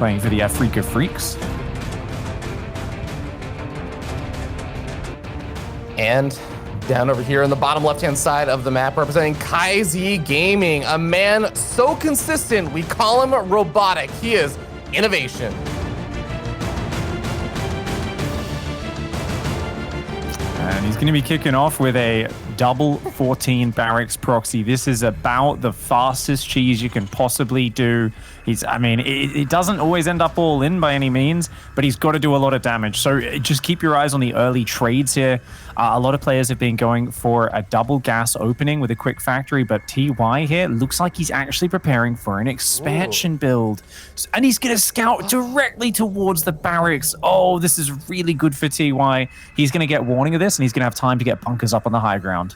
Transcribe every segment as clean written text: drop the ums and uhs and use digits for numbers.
playing for the Africa Freaks. And down over here on the bottom left-hand side of the map, representing KaiZ Gaming, a man so consistent, we call him robotic. He is INnoVation. And he's going to be kicking off with a double 14 barracks proxy. This is about the fastest cheese you can possibly do. It doesn't always end up all in by any means, but he's got to do a lot of damage. So just keep your eyes on the early trades here. A lot of players have been going for a double gas opening with a quick factory, but TY here looks like he's actually preparing for an expansion build. And he's going to scout directly towards the barracks. Oh, this is really good for TY. He's going to get warning of this, and he's going to have time to get bunkers up on the high ground.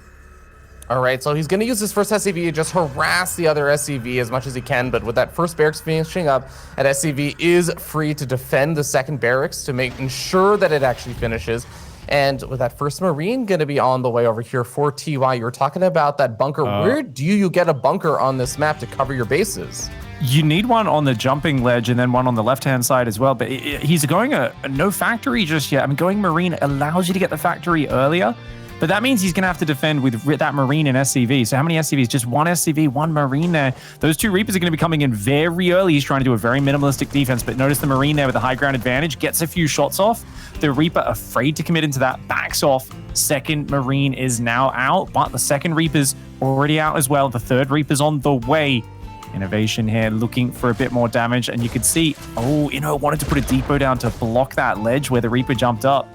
All right, so he's going to use his first SCV to just harass the other SCV as much as he can, but with that first barracks finishing up, that SCV is free to defend the second barracks to ensure that it actually finishes. And with that first Marine going to be on the way over here for TY, you were talking about that bunker. Where do you get a bunker on this map to cover your bases? You need one on the jumping ledge and then one on the left-hand side as well. But he's going a no factory just yet. Going Marine allows you to get the factory earlier. But that means he's going to have to defend with that Marine and SCV. So how many SCVs? Just one SCV, one Marine there. Those two Reapers are going to be coming in very early. He's trying to do a very minimalistic defense, but notice the Marine there with the high ground advantage, gets a few shots off. The Reaper, afraid to commit into that, backs off. Second Marine is now out, but the second Reaper's already out as well. The third Reaper's on the way. INnoVation here looking for a bit more damage, and you could see, wanted to put a depot down to block that ledge where the Reaper jumped up.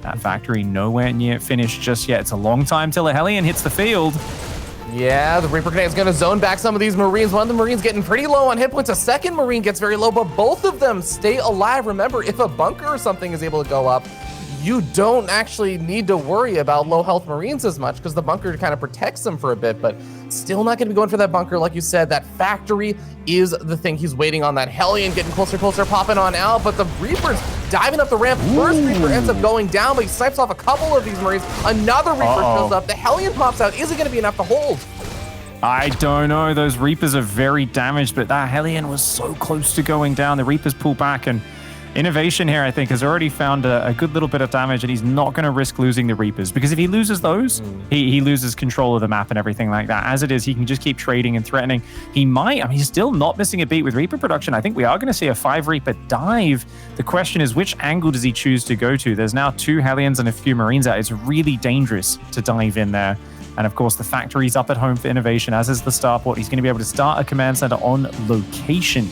That factory nowhere near finished just yet. It's a long time till a Hellion hits the field. Yeah, the Reaper Grenade is going to zone back some of these Marines. One of the Marines getting pretty low on hit points. A second Marine gets very low, but both of them stay alive. Remember, if a bunker or something is able to go up, you don't actually need to worry about low health Marines as much because the bunker kind of protects them for a bit, but still not going to be going for that bunker. Like you said, that factory is the thing he's waiting on. That Hellion getting closer, popping on out, but the Reaper's diving up the ramp. First Reaper ends up going down, but he snipes off a couple of these Marines. Another Reaper shows up. The Hellion pops out. Is it going to be enough to hold? I don't know. Those Reapers are very damaged, but that Hellion was so close to going down. The Reapers pull back, and INnoVation here, I think, has already found a good little bit of damage, and he's not going to risk losing the Reapers, because if he loses those, he loses control of the map and everything like that. As it is, he can just keep trading and threatening. He might, he's still not missing a beat with Reaper production. I think we are going to see a 5 Reaper dive. The question is, which angle does he choose to go to? There's now 2 Hellions and a few Marines out. It's really dangerous to dive in there. And of course, the factory's up at home for INnoVation, as is the starport. He's going to be able to start a command center on location.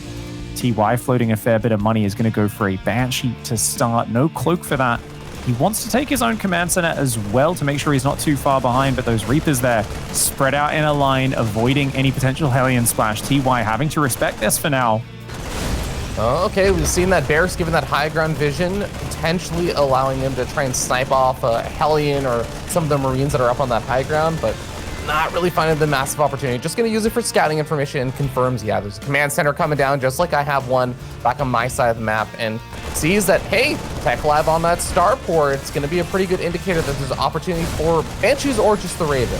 TY floating a fair bit of money is going to go for a Banshee to start. No cloak for that. He wants to take his own command center as well to make sure he's not too far behind, but those Reapers there spread out in a line, avoiding any potential Hellion splash. TY having to respect this for now. Okay, we've seen that Barracks given that high ground vision, potentially allowing him to try and snipe off a Hellion or some of the Marines that are up on that high ground, but not really finding the massive opportunity. Just going to use it for scouting information and confirms, yeah, there's a command center coming down, just like I have one back on my side of the map, and sees that, hey, Tech Lab on that starport. It's going to be a pretty good indicator that there's an opportunity for Banshees or just the Raven.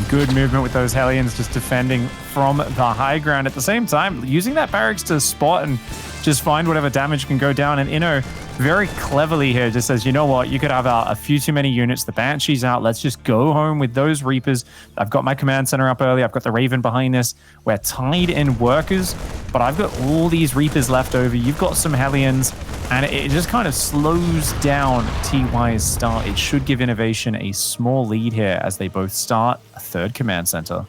Good movement with those Hellions just defending from the high ground. At the same time, using that barracks to spot and just find whatever damage can go down. And Inno very cleverly here just says, you know what, you could have a few too many units. The Banshee's out. Let's just go home with those Reapers. I've got my command center up early. I've got the Raven behind this. We're tied in workers, but I've got all these Reapers left over. You've got some Hellions, and it just kind of slows down TY's start. It should give INnoVation a small lead here as they both start a third command center.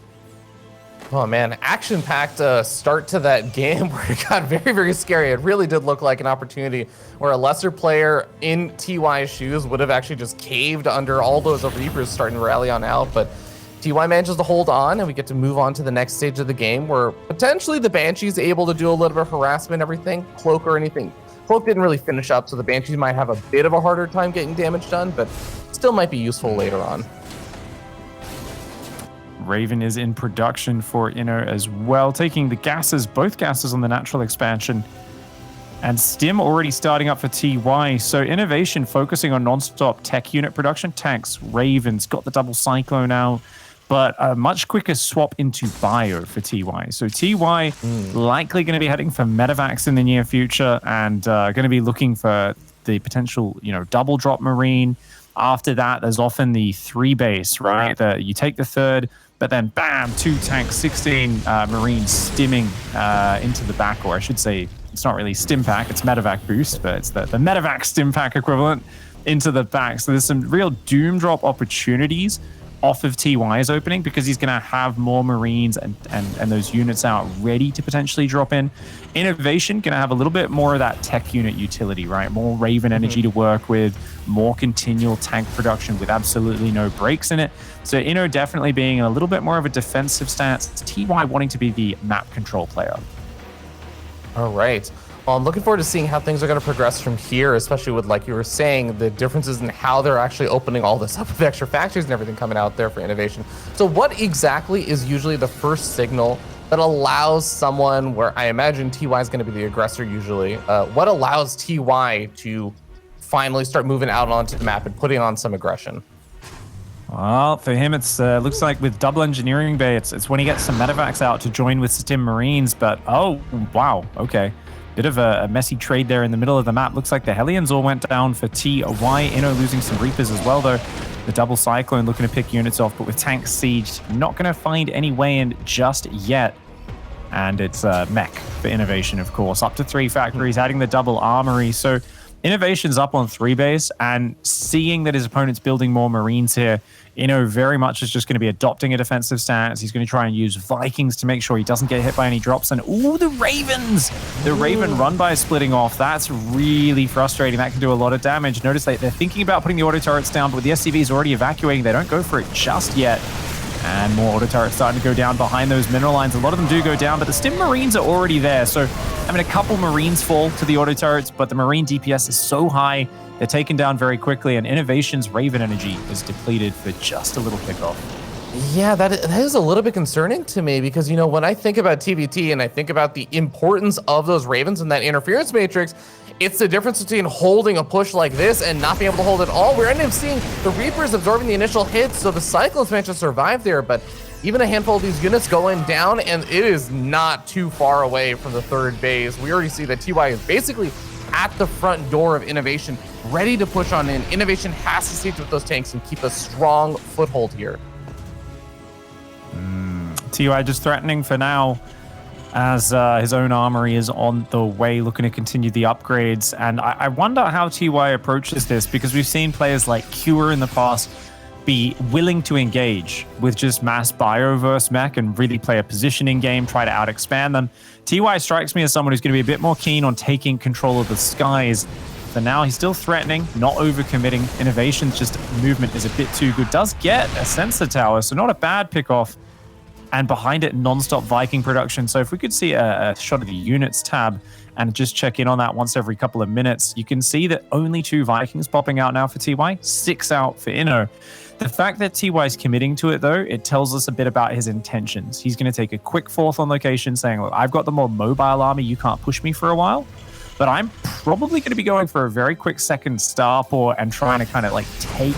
Oh man, action-packed start to that game where it got very, very scary. It really did look like an opportunity where a lesser player in TY's shoes would have actually just caved under all those Reapers starting to rally on out, but TY manages to hold on, and we get to move on to the next stage of the game where potentially the Banshee's able to do a little bit of harassment, everything, Cloak or anything. Cloak didn't really finish up, so the Banshees might have a bit of a harder time getting damage done, but still might be useful later on. Raven is in production for Inno as well, taking the gases, both gases on the natural expansion. And Stim already starting up for TY. So INnoVation focusing on non-stop tech unit production. Tanks, Ravens, got the double Cyclone out. but a much quicker swap into bio for TY. So TY likely going to be heading for medevacs in the near future and going to be looking for the potential, double drop Marine. After that, there's often the 3 base, right? You take the 3rd, but then bam, 2 tanks, 16 Marines stimming into the back, or I should say, it's not really stim pack, it's medevac boost, but it's the medevac stim pack equivalent into the back. So there's some real doom drop opportunities off of TY's opening because he's going to have more Marines and those units out ready to potentially drop in. INnoVation going to have a little bit more of that tech unit utility, right? More Raven energy to work with, more continual tank production with absolutely no breaks in it. So Inno definitely being a little bit more of a defensive stance. TY wanting to be the map control player. All right. Well, I'm looking forward to seeing how things are going to progress from here, especially with, like you were saying, the differences in how they're actually opening all this up with extra factories and everything coming out there for INnoVation. So what exactly is usually the first signal that allows someone, where I imagine TY is going to be the aggressor usually, what allows TY to finally start moving out onto the map and putting on some aggression? Well, for him, it's looks like with double engineering bay, it's when he gets some medevacs out to join with Stim Marines, but oh, wow, okay. Bit of a messy trade there in the middle of the map. Looks like the Hellions all went down for TY. Inno losing some Reapers as well, though. The double Cyclone looking to pick units off, but with tank siege, not going to find any way in just yet. And it's mech for INnoVation, of course. Up to 3 factories, adding the double armory. So INnoVation's up on 3 base, and seeing that his opponent's building more Marines here, Inno very much is just going to be adopting a defensive stance. He's going to try and use Vikings to make sure he doesn't get hit by any drops. And ooh, the Ravens! The Raven run by splitting off. That's really frustrating. That can do a lot of damage. Notice they're thinking about putting the auto turrets down, but with the SCVs already evacuating, they don't go for it just yet. And more auto turrets starting to go down behind those mineral lines. A lot of them do go down, but the Stim Marines are already there. So, I mean, a couple Marines fall to the auto turrets, but the Marine DPS is so high, they're taken down very quickly, and INnoVation's Raven energy is depleted for just a little kickoff. Yeah, that is a little bit concerning to me because, when I think about TVT and I think about the importance of those Ravens and that interference matrix, it's the difference between holding a push like this and not being able to hold it all. We're ending up seeing the Reapers absorbing the initial hits, so the Cyclones managed to survive there, but even a handful of these units going down, and it is not too far away from the 3rd base. We already see that TY is basically at the front door of INnoVation, ready to push on in. INnoVation has to stick with those tanks and keep a strong foothold here. TY just threatening for now, as his own armory is on the way, looking to continue the upgrades. And I wonder how TY approaches this, because we've seen players like Cure in the past be willing to engage with just mass bio versus mech and really play a positioning game, try to out-expand them. TY strikes me as someone who's going to be a bit more keen on taking control of the skies. For now, he's still threatening, not overcommitting. INnoVation's just movement is a bit too good. Does get a sensor tower, so not a bad pick-off. And behind it, non-stop Viking production. So if we could see a shot of the units tab and just check in on that once every couple of minutes, you can see that only 2 Vikings popping out now for TY, 6 out for Inno. The fact that TY is committing to it, though, it tells us a bit about his intentions. He's going to take a quick 4th on location, saying, look, I've got the more mobile army, you can't push me for a while, but I'm probably going to be going for a very quick 2nd starport and trying to kind of like take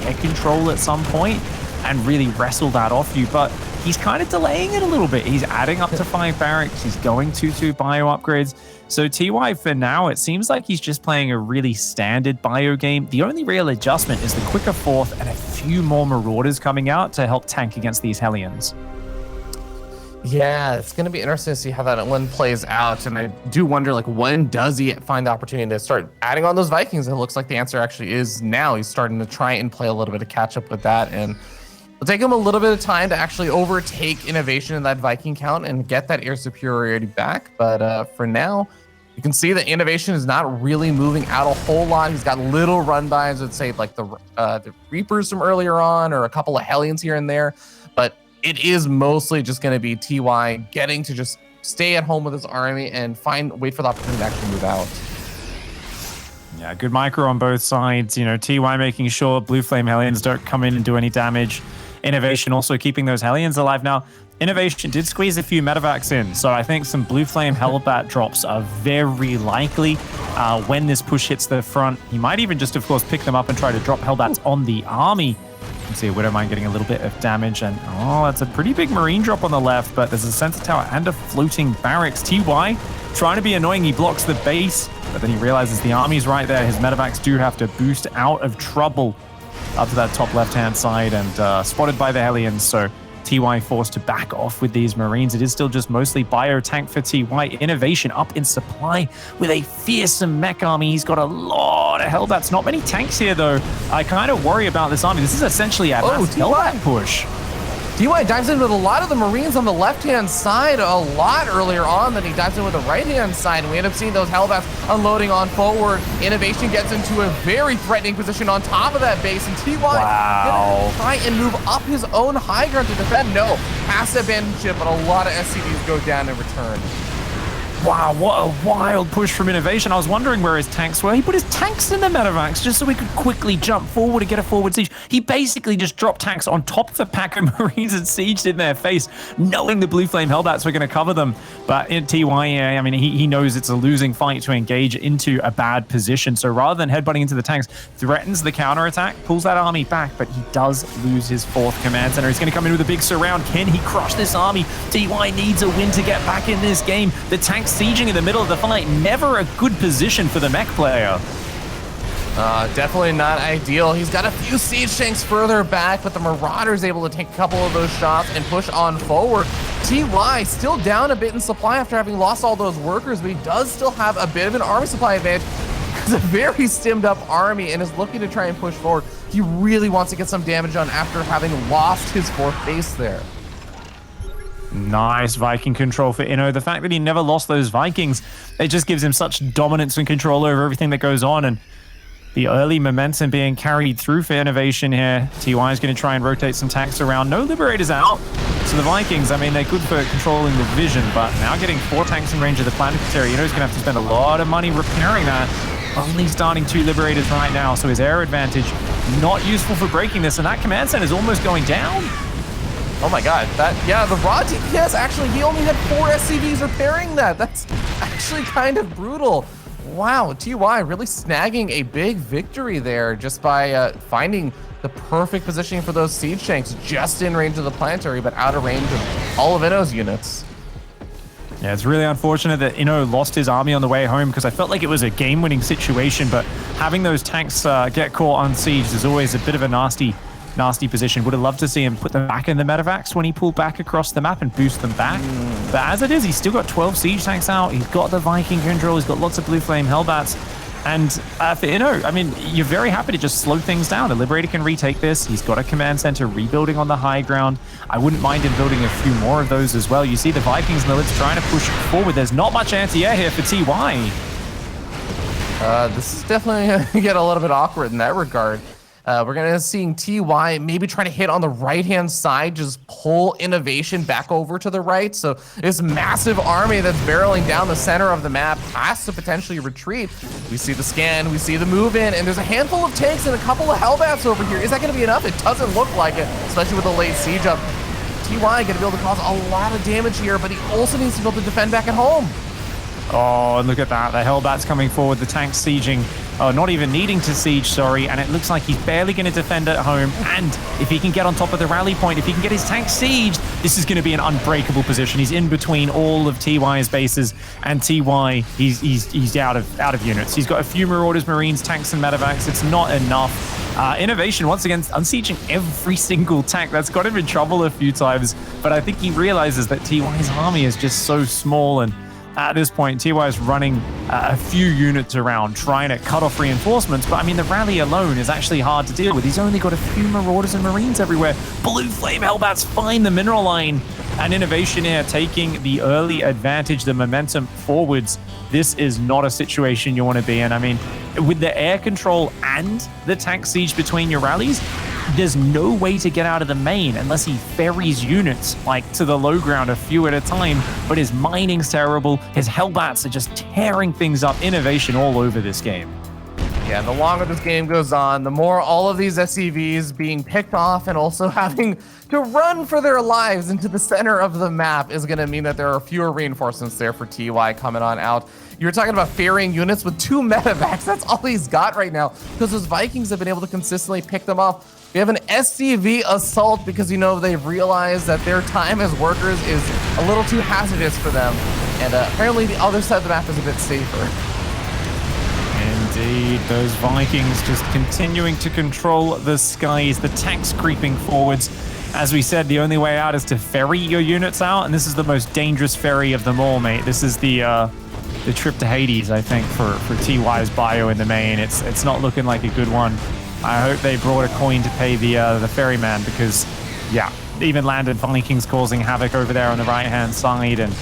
air control at some point and really wrestle that off you. But he's kind of delaying it a little bit. He's adding up to 5 barracks. He's going 2-2 bio upgrades. So TY, for now, it seems like he's just playing a really standard bio game. The only real adjustment is the quicker 4th and a few more Marauders coming out to help tank against these Hellions. Yeah, it's going to be interesting to see how that one plays out. And I do wonder, like, when does he find the opportunity to start adding on those Vikings? And it looks like the answer actually is now. He's starting to try and play a little bit of catch up with that. And it'll take him a little bit of time to actually overtake INnoVation in that Viking count and get that air superiority back. But for now, you can see that INnoVation is not really moving out a whole lot. He's got little run-bys, I'd say, like the Reapers from earlier on, or a couple of Hellions here and there. But it is mostly just going to be TY getting to just stay at home with his army and wait for the opportunity to actually move out. Yeah, good micro on both sides. TY making sure Blue Flame Hellions don't come in and do any damage. INnoVation also keeping those Hellions alive. Now, INnoVation did squeeze a few medevacs in, so I think some Blue Flame Hellbat drops are very likely when this push hits the front. He might even just, of course, pick them up and try to drop Hellbats on the army. You can see a Widowmine getting a little bit of damage, and oh, that's a pretty big Marine drop on the left, but there's a Sensor Tower and a floating barracks. TY trying to be annoying, he blocks the base, but then he realizes the army's right there. His medevacs do have to boost out of trouble up to that top left-hand side, and spotted by the Hellions, so TY forced to back off with these Marines. It is still just mostly bio tank for TY. INnoVation up in supply with a fearsome mech army. He's got a lot of Hellbats. Not many tanks here, though. I kind of worry about this army. This is essentially a mass Hellbat push. TY dives in with a lot of the Marines on the left-hand side a lot earlier on than he dives in with the right-hand side, and we end up seeing those Hellbats unloading on forward. INnoVation gets into a very threatening position on top of that base, and TY gonna try and move up his own high ground to defend. No, has to abandon ship, but a lot of SCVs go down in return. Wow, what a wild push from INnoVation. I was wondering where his tanks were. He put his tanks in the medevacs just so he could quickly jump forward and get a forward siege. He basically just dropped tanks on top of the pack of Marines and sieged in their face, knowing the Blue Flame Hellbats were going to cover them. But in TY, I mean, he knows it's a losing fight to engage into a bad position. So rather than headbutting into the tanks, threatens the counterattack, pulls that army back, but he does lose his 4th command center. He's going to come in with a big surround. Can he crush this army? TY needs a win to get back in this game. The tanks sieging in the middle of the fight, never a good position for the mech player. Definitely not ideal. He's got a few siege tanks further back, but the Marauder's able to take a couple of those shots and push on forward. TY still down a bit in supply after having lost all those workers, but he does still have a bit of an army supply advantage. It's a very stimmed up army and is looking to try and push forward. He really wants to get some damage on after having lost his 4th base there. Nice Viking control for Inno. The fact that he never lost those Vikings, it just gives him such dominance and control over everything that goes on, and the early momentum being carried through for INnoVation here. TY is going to try and rotate some tanks around. No Liberators out. So the Vikings, I mean, they're good for controlling the vision, but now getting 4 tanks in range of the planetary, Inno's going to have to spend a lot of money repairing that. Only starting 2 Liberators right now, so his air advantage not useful for breaking this, and that command center is almost going down. Oh my god, the raw DPS, actually, he only had 4 SCVs repairing that. That's actually kind of brutal. Wow, TY really snagging a big victory there just by finding the perfect positioning for those siege tanks just in range of the planetary, but out of range of all of Inno's units. Yeah, it's really unfortunate that Inno lost his army on the way home, because I felt like it was a game-winning situation, but having those tanks get caught unsieged is always a bit of a nasty position. Would have loved to see him put them back in the medevacs when he pulled back across the map and boost them back. But as it is, he's still got 12 siege tanks out. He's got the Viking control. He's got lots of Blue Flame Hellbats. And for Inno, I mean, you're very happy to just slow things down. The Liberator can retake this. He's got a command center rebuilding on the high ground. I wouldn't mind him building a few more of those as well. You see the Vikings and the Lids trying to push forward. There's not much anti-air here for TY. This is definitely going to get a little bit awkward in that regard. We're going to seeing TY maybe trying to hit on the right-hand side, just pull INnoVation back over to the right. So this massive army that's barreling down the center of the map has to potentially retreat. We see the scan, we see the move in, and there's a handful of tanks and a couple of Hellbats over here. Is that going to be enough? It doesn't look like it, especially with the late siege up. TY going to be able to cause a lot of damage here, but he also needs to be able to defend back at home. Oh, and look at that. The Hellbats coming forward, the tanks sieging. Oh, not even needing to siege, sorry. And it looks like he's barely going to defend at home. And if he can get on top of the rally point, if he can get his tanks sieged, this is going to be an unbreakable position. He's in between all of TY's bases, and TY, he's out of units. He's got a few Marauders, Marines, tanks, and medevacs. It's not enough. INnoVation, once again, unsieging every single tank. That's got him in trouble a few times. But I think he realizes that TY's army is just so small, and at this point, TY is running a few units around, trying to cut off reinforcements. But I mean, the rally alone is actually hard to deal with. He's only got a few Marauders and Marines everywhere. Blue Flame Hellbats find the mineral line. And INnoVation here taking the early advantage, the momentum forwards. This is not a situation you want to be in. I mean, with the air control and the tank siege between your rallies, there's no way to get out of the main unless he ferries units like to the low ground a few at a time. But his mining's terrible. His Hellbats are just tearing things up. INnoVation all over this game. Yeah, the longer this game goes on, the more all of these SCVs being picked off and also having to run for their lives into the center of the map is going to mean that there are fewer reinforcements there for TY coming on out. You were talking about ferrying units with 2 medevacs. That's all he's got right now because those Vikings have been able to consistently pick them off. We have an SCV assault because, you know, they've realized that their time as workers is a little too hazardous for them. And apparently the other side of the map is a bit safer. Indeed, those Vikings just continuing to control the skies, the tanks creeping forwards. As we said, the only way out is to ferry your units out, and this is the most dangerous ferry of them all, mate. This is the trip to Hades, I think, for TY's bio in the main. It's not looking like a good one. I hope they brought a coin to pay the ferryman because, yeah, even landed Vikings causing havoc over there on the right-hand side, and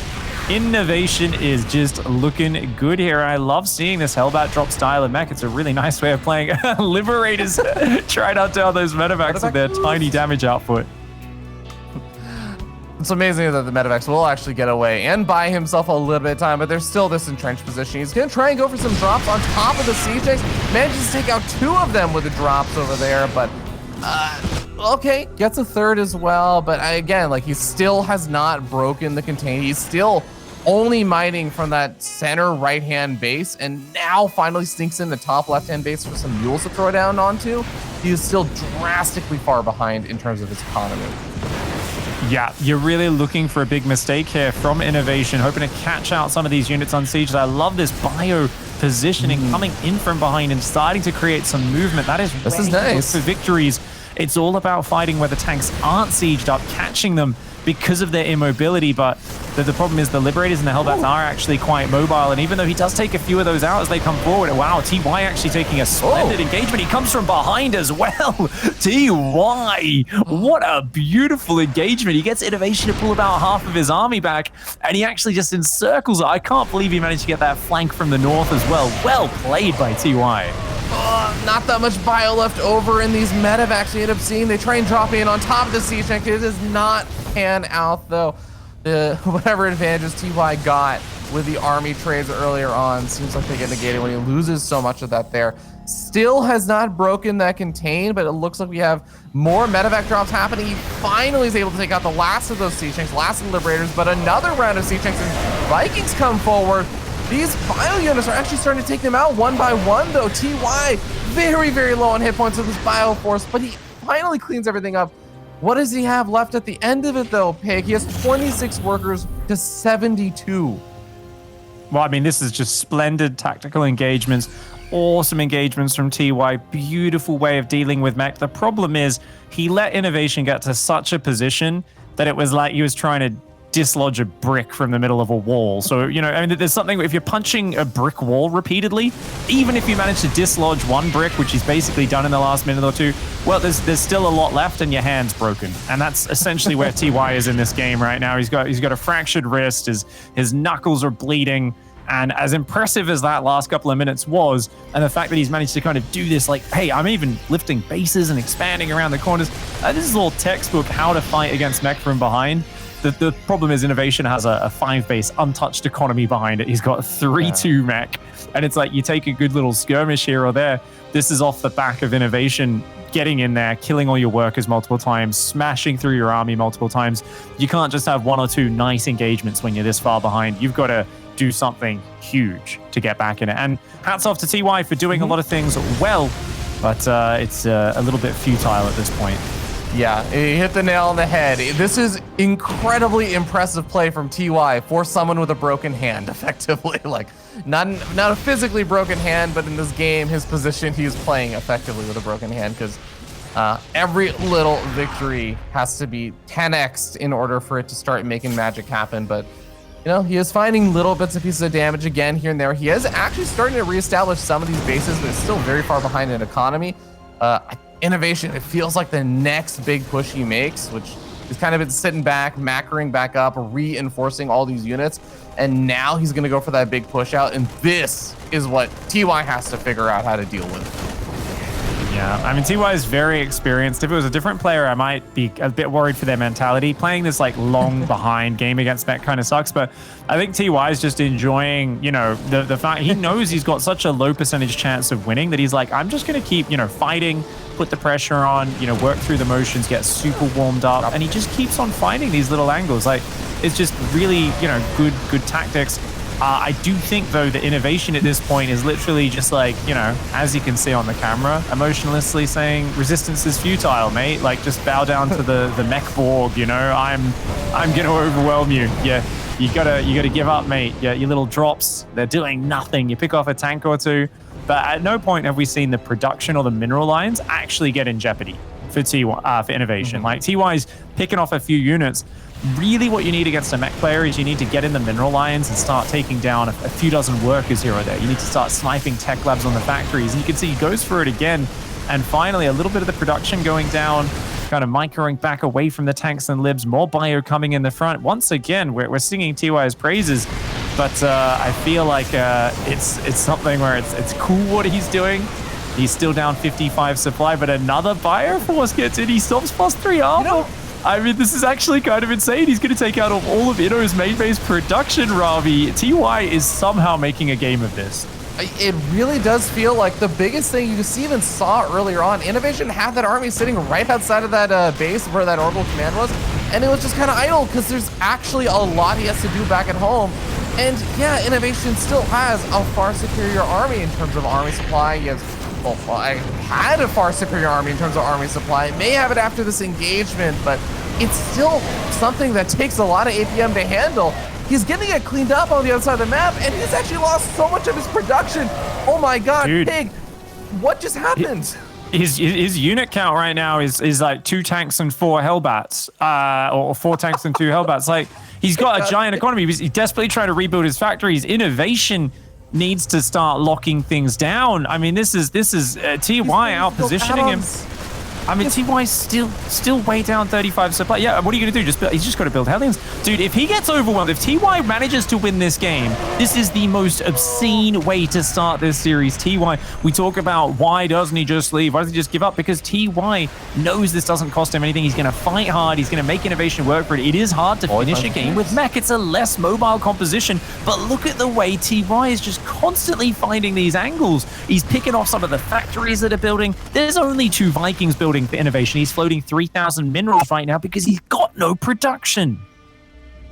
INnoVation is just looking good here. I love seeing this Hellbat drop style of mech. It's a really nice way of playing. Liberators try not to out those medevacs with their tiny damage output. It's amazing that the medevacs will actually get away and buy himself a little bit of time, but there's still this entrenched position. He's going to try and go for some drops on top of the siege tanks. Manages to take out 2 of them with the drops over there, but okay, gets a 3rd as well. But again, like, he still has not broken the contain. He's still only mining from that center right-hand base, and now finally sneaks in the top left-hand base for some mules to throw down onto. He is still drastically far behind in terms of his economy. Yeah, you're really looking for a big mistake here from INnoVation, hoping to catch out some of these units on siege. I love this bio positioning, coming in from behind and starting to create some movement. This is nice for victories. It's all about fighting where the tanks aren't sieged up, catching them because of their immobility, but the problem is the Liberators and the Hellbats are actually quite mobile, and even though he does take a few of those out as they come forward, wow, TY actually taking a splendid engagement. He comes from behind as well. TY, what a beautiful engagement. He gets INnoVation to pull about half of his army back, and he actually just encircles it. I can't believe he managed to get that flank from the north as well. Well played by TY. Not that much bio left over in these medevacs we end up seeing. They try and drop in on top of the siege tank. It does not pan out, though. Whatever advantages TY got with the army trades earlier on seems like they get negated when he loses so much of that there. Still has not broken that contain, but it looks like we have more medevac drops happening. He finally is able to take out the last of those siege tanks, last of the Liberators, but another round of siege tanks and Vikings come forward. These bio units are actually starting to take them out one by one, though. TY very, very low on hit points with his bio force, but he finally cleans everything up. What does he have left at the end of it, though, Pig? He has 26 workers to 72. Well, I mean, this is just splendid tactical engagements, awesome engagements from TY, beautiful way of dealing with mech. The problem is he let INnoVation get to such a position that it was like he was trying to dislodge a brick from the middle of a wall. So, you know, I mean, there's something, if you're punching a brick wall repeatedly, even if you manage to dislodge one brick, which he's basically done in the last minute or two, well, there's still a lot left and your hand's broken. And that's essentially where TY is in this game right now. He's got a fractured wrist, his knuckles are bleeding. And as impressive as that last couple of minutes was, and the fact that he's managed to kind of do this, like, hey, I'm even lifting bases and expanding around the corners. This is all textbook how to fight against mech from behind. The problem is INnoVation has a 5-base untouched economy behind it. He's got 3-2 mech, and it's like you take a good little skirmish here or there. This is off the back of INnoVation getting in there, killing all your workers multiple times, smashing through your army multiple times. You can't just have 1 or 2 nice engagements when you're this far behind. You've got to do something huge to get back in it. And hats off to TY for doing a lot of things well, but it's a little bit futile at this point. Yeah, he hit the nail on the head. This is incredibly impressive play from TY for someone with a broken hand, effectively. Like, not a physically broken hand, but in this game, his position, he's playing effectively with a broken hand because every little victory has to be 10x'd in order for it to start making magic happen. But, you know, he is finding little bits and pieces of damage again here and there. He is actually starting to reestablish some of these bases, but it's still very far behind in economy. INnoVation, it feels like the next big push he makes, which he's kind of been sitting back, macroing back up, reinforcing all these units, and now he's going to go for that big push out, and this is what TY has to figure out how to deal with. Yeah, I mean, TY is very experienced. If it was a different player, I might be a bit worried for their mentality. Playing this like long behind game against mech kind of sucks, but I think TY is just enjoying, you know, the fact he knows he's got such a low percentage chance of winning that he's like, I'm just going to keep, you know, fighting, put the pressure on, you know, work through the motions, get super warmed up, and he just keeps on finding these little angles. Like, it's just really, you know, good tactics. I do think, though, that INnoVation at this point is literally just like, you know, as you can see on the camera, emotionlessly saying, resistance is futile, mate. Like, just bow down to the mech Borg, you know? I'm going to overwhelm you. Yeah, you gotta give up, mate. Yeah, your little drops, they're doing nothing. You pick off a tank or two, but at no point have we seen the production or the mineral lines actually get in jeopardy for INnoVation. Like, TY's picking off a few units. Really what you need against a mech player is you need to get in the mineral lines and start taking down a few dozen workers here or there. You need to start sniping tech labs on the factories. And you can see he goes for it again. And finally, a little bit of the production going down, kind of microing back away from the tanks and libs. More bio coming in the front. Once again, we're singing TY's praises. But I feel like it's something where it's cool what he's doing. He's still down 55 supply, but another Bioforce gets in. He stops +3 armor. You know, I mean, this is actually kind of insane. He's going to take out all of Inno's main base production, Ravi. TY is somehow making a game of this. It really does feel like the biggest thing you even saw earlier on. INnoVation had that army sitting right outside of that base where that orbital command was, and it was just kind of idle because there's actually a lot he has to do back at home. And yeah, INnoVation still has a far superior army in terms of army supply. He has, well, I had a far superior army in terms of army supply. May have it after this engagement, but it's still something that takes a lot of APM to handle. He's getting it cleaned up on the other side of the map, and he's actually lost so much of his production. Oh my God, dude, Pig, what just happened? His unit count right now is like 2 tanks and 4 Hellbats, or 4 tanks and 2 Hellbats. Like, he's got a giant economy. He's desperately trying to rebuild his factories. INnoVation needs to start locking things down. I mean, this is TY out positioning him. I mean, TY's still way down 35 supply. Yeah, what are you going to do? He's just got to build Hellions. Dude, if he gets overwhelmed, if TY manages to win this game, this is the most obscene way to start this series. TY, we talk about why doesn't he just leave? Why doesn't he just give up? Because TY knows this doesn't cost him anything. He's going to fight hard. He's going to make INnoVation work for it. It is hard to finish a game with mech. It's a less mobile composition, but look at the way TY is just constantly finding these angles. He's picking off some of the factories that are building. There's only 2 Vikings building for INnoVation. He's floating 3,000 minerals right now because he's got no production.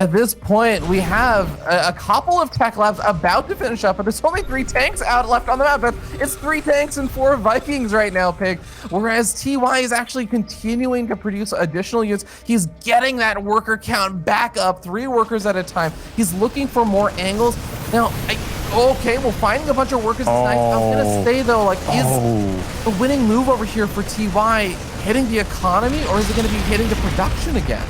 At this point, we have a couple of tech labs about to finish up, but there's only 3 tanks out left on the map. But it's 3 tanks and 4 Vikings right now, Pig. Whereas TY is actually continuing to produce additional units. He's getting that worker count back up, 3 workers at a time. He's looking for more angles. Now, okay, well, finding a bunch of workers is nice. I'm gonna say though, like, is the winning move over here for TY hitting the economy, or is it gonna be hitting the production again?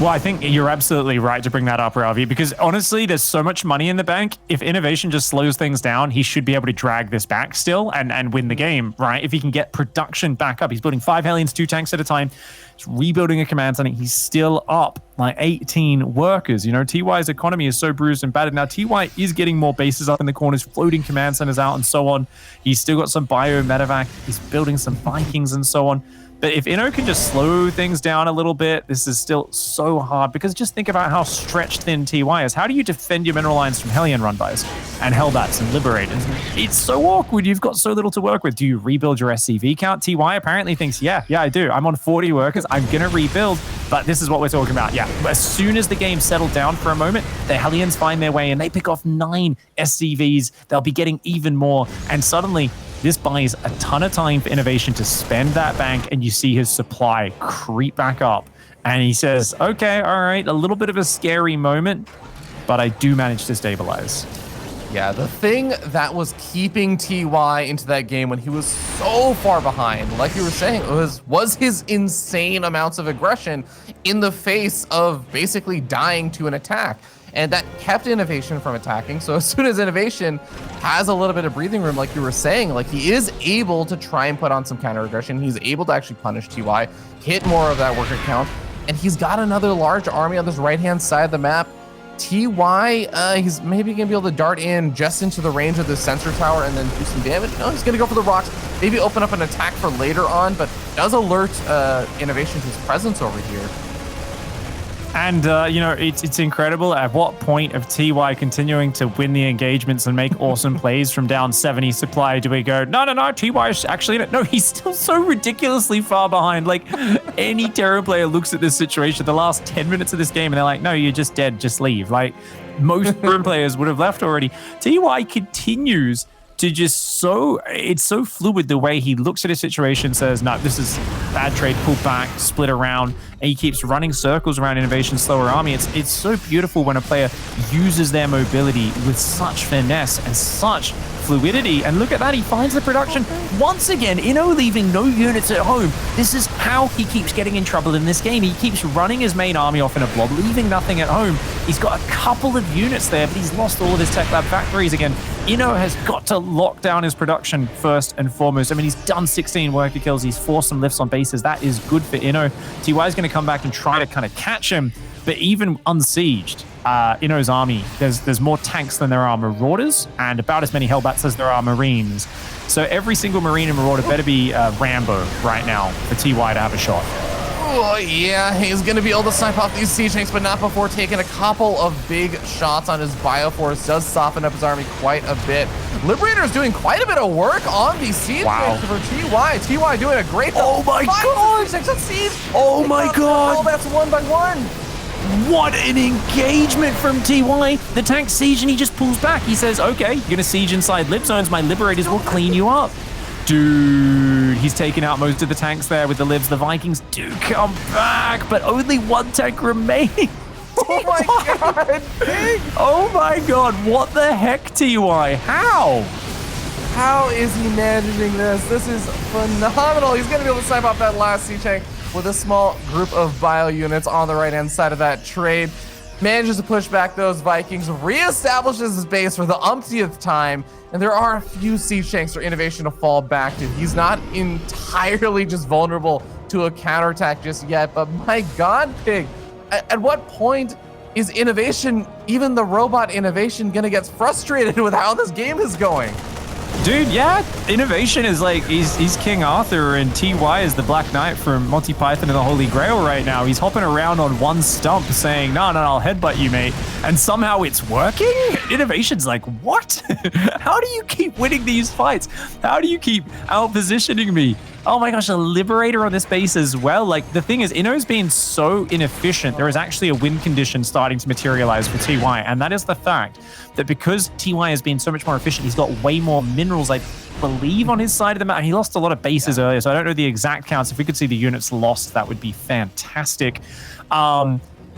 Well, I think you're absolutely right to bring that up, Ravi, because honestly, there's so much money in the bank. If INnoVation just slows things down, he should be able to drag this back still and win the game, right? If he can get production back up. He's building 5 Hellions, 2 tanks at a time. He's rebuilding a command center. He's still up like 18 workers. You know, TY's economy is so bruised and battered. Now, TY is getting more bases up in the corners, floating command centers out and so on. He's still got some bio medevac. He's building some Vikings and so on. But if Inno can just slow things down a little bit, this is still so hard, because just think about how stretched thin TY is. How do you defend your mineral lines from Hellion run-bys and Hellbats and Liberators? It's so awkward. You've got so little to work with. Do you rebuild your SCV count? TY apparently thinks, yeah, I do. I'm on 40 workers. I'm going to rebuild. But this is what we're talking about. Yeah, as soon as the game settled down for a moment, the Hellions find their way and they pick off 9 SCVs. They'll be getting even more. And suddenly, this buys a ton of time for INnoVation to spend that bank, and you see his supply creep back up. And he says, okay, all right, a little bit of a scary moment, but I do manage to stabilize. Yeah, the thing that was keeping TY into that game when he was so far behind, like you were saying, was his insane amounts of aggression in the face of basically dying to an attack. And that kept INnoVation from attacking. So as soon as INnoVation has a little bit of breathing room, like you were saying, like he is able to try and put on some counter aggression. He's able to actually punish TY, hit more of that worker count, and he's got another large army on this right-hand side of the map. TY, he's maybe gonna be able to dart in just into the range of the sensor tower and then do some damage. No, he's gonna go for the rocks, maybe open up an attack for later on, but does alert INnoVation to his presence over here. And, you know, it's incredible at what point of TY continuing to win the engagements and make awesome plays from down 70 supply do we go, no, TY is actually in it. No, he's still so ridiculously far behind. Like, any Terran player looks at this situation, the last 10 minutes of this game, and they're like, no, you're just dead, just leave. Like, most Bruin players would have left already. TY continues to just it's so fluid the way he looks at his situation, says, no, this is bad trade, pull back, split around, and he keeps running circles around INnoVation's slower army. It's so beautiful when a player uses their mobility with such finesse and such fluidity. And look at that, he finds the production once again. Inno leaving no units at home. This is how he keeps getting in trouble in this game. He keeps running his main army off in a blob, leaving nothing at home. He's got a couple of units there, but he's lost all of his tech lab factories again. Inno has got to lock down his production first and foremost. I mean, he's done 16 worker kills. He's forced some lifts on bases. That is good for Inno. TY is going to come back and try to kind of catch him, but even unsieged, Inno's army, there's more tanks than there are Marauders, and about as many Hellbats as there are Marines. So every single Marine and Marauder better be Rambo right now for TY to have a shot. Oh, yeah, he's going to be able to snipe off these siege tanks, but not before taking a couple of big shots on his Bioforce. Does soften up his army quite a bit. Liberator is doing quite a bit of work on these siege tanks for TY. TY doing a great job. Oh my god! Oh my god! That's one by one. What an engagement from TY. The tank siege and he just pulls back. He says, okay, you're going to siege inside lib zones. My Liberators will clean you up. Dude, he's taken out most of the tanks there with the libs. The Vikings do come back, but only one tank remains. Oh my god. Oh my god, what the heck, TY? How? How is he managing this? This is phenomenal. He's going to be able to snipe off that last siege tank with a small group of bio units on the right-hand side of that trade. Manages to push back those Vikings, reestablishes his base for the umpteenth time, and there are a few siege tanks for INnoVation to fall back to. He's not entirely just vulnerable to a counterattack just yet, but my god, Pig, at what point is INnoVation, even the robot INnoVation, gonna get frustrated with how this game is going? Dude, yeah, INnoVation is like, he's King Arthur and TY is the Black Knight from Monty Python and the Holy Grail right now. He's hopping around on one stump saying, no, I'll headbutt you, mate. And somehow it's working? INnoVation's like, what? How do you keep winning these fights? How do you keep out-positioning me? Oh my gosh, a Liberator on this base as well. Like, the thing is, Inno's been so inefficient, there is actually a win condition starting to materialize for TY, and that is the fact that because TY has been so much more efficient, he's got way more minerals, I believe, on his side of the map. He lost a lot of bases earlier, so I don't know the exact counts. If we could see the units lost, that would be fantastic.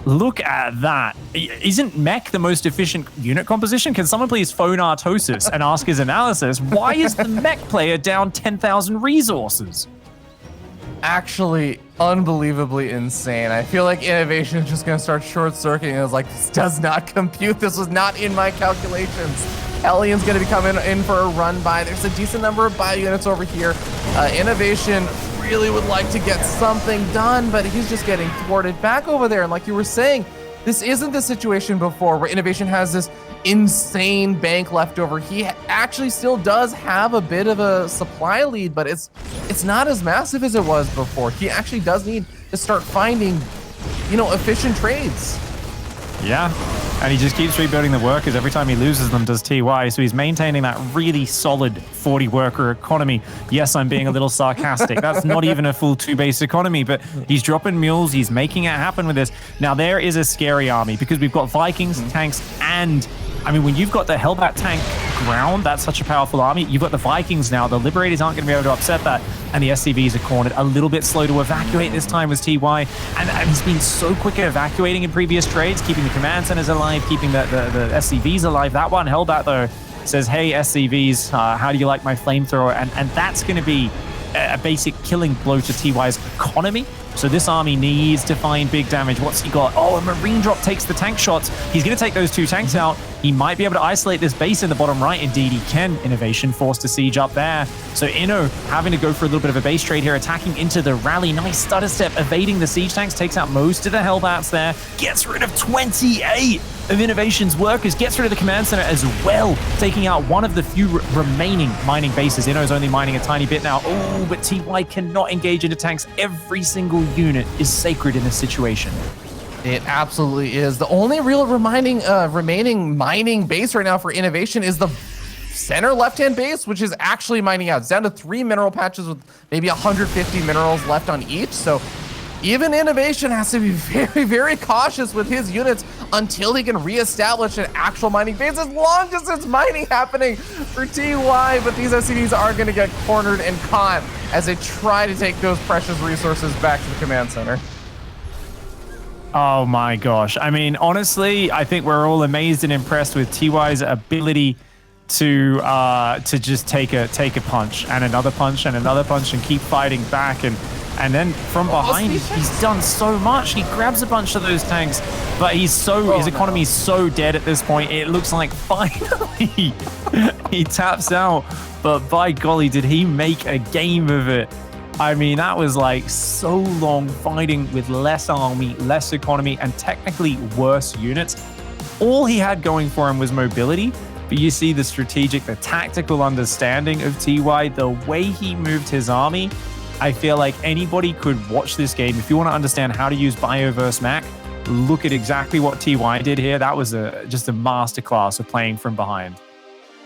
Look at that. Isn't Mech the most efficient unit composition? Can someone please phone Artosis and ask his analysis? Why is the Mech player down 10,000 resources? Actually, unbelievably insane. I feel like INnoVation is just going to start short-circuiting. It was like, this does not compute. This was not in my calculations. Hellions going to be coming in for a run by. There's a decent number of bio units over here. INnoVation really would like to get something done, but he's just getting thwarted back over there. And like you were saying, this isn't the situation before where INnoVation has this insane bank left over. He actually still does have a bit of a supply lead, but it's not as massive as it was before. He actually does need to start finding, efficient trades. Yeah, and he just keeps rebuilding the workers every time he loses them, does TY, so he's maintaining that really solid 40 worker economy. Yes, I'm being a little sarcastic. That's not even a full 2-base economy, but he's dropping mules, he's making it happen with this. Now, there is a scary army because we've got Vikings, tanks, and I mean, when you've got the Hellbat tank ground, that's such a powerful army. You've got the Vikings now. The Liberators aren't going to be able to upset that. And the SCVs are cornered. A little bit slow to evacuate this time was TY. And he's been so quick at evacuating in previous trades, keeping the command centers alive, keeping the SCVs alive. That one, Hellbat, though, says, hey, SCVs, how do you like my flamethrower? And that's going to be a basic killing blow to TY's economy. So this army needs to find big damage. What's he got? Oh, a Marine drop takes the tank shots. He's going to take those 2 tanks out. He might be able to isolate this base in the bottom right. Indeed, he can. INnoVation forced to siege up there. So Inno having to go for a little bit of a base trade here, attacking into the rally. Nice stutter step, evading the siege tanks, takes out most of the Hellbats there, gets rid of 28 of INnoVation's workers, gets rid of the command center as well, taking out one of the few remaining mining bases. Inno's only mining a tiny bit now. Oh, but TY cannot engage into tanks. Every single unit is sacred in this situation. It absolutely is. The only real remaining mining base right now for INnoVation is the center left-hand base, which is actually mining out. It's down to 3 mineral patches with maybe 150 minerals left on each. So even INnoVation has to be very, very cautious with his units until he can reestablish an actual mining base. As long as there's mining happening for TY, but these SCVs are going to get cornered and caught as they try to take those precious resources back to the command center. Oh my gosh. I mean, honestly, I think we're all amazed and impressed with TY's ability to just take a punch and another punch and another punch and keep fighting back, and then from behind he's done so much. He grabs a bunch of those tanks, but his economy is so dead at this point. It looks like finally he taps out, but by golly, did he make a game of it. I mean, that was like so long fighting with less army, less economy, and technically worse units. All he had going for him was mobility, but you see the strategic, the tactical understanding of TY, the way he moved his army. I feel like anybody could watch this game. If you want to understand how to use Bio versus Mac, look at exactly what TY did here. That was just a masterclass of playing from behind.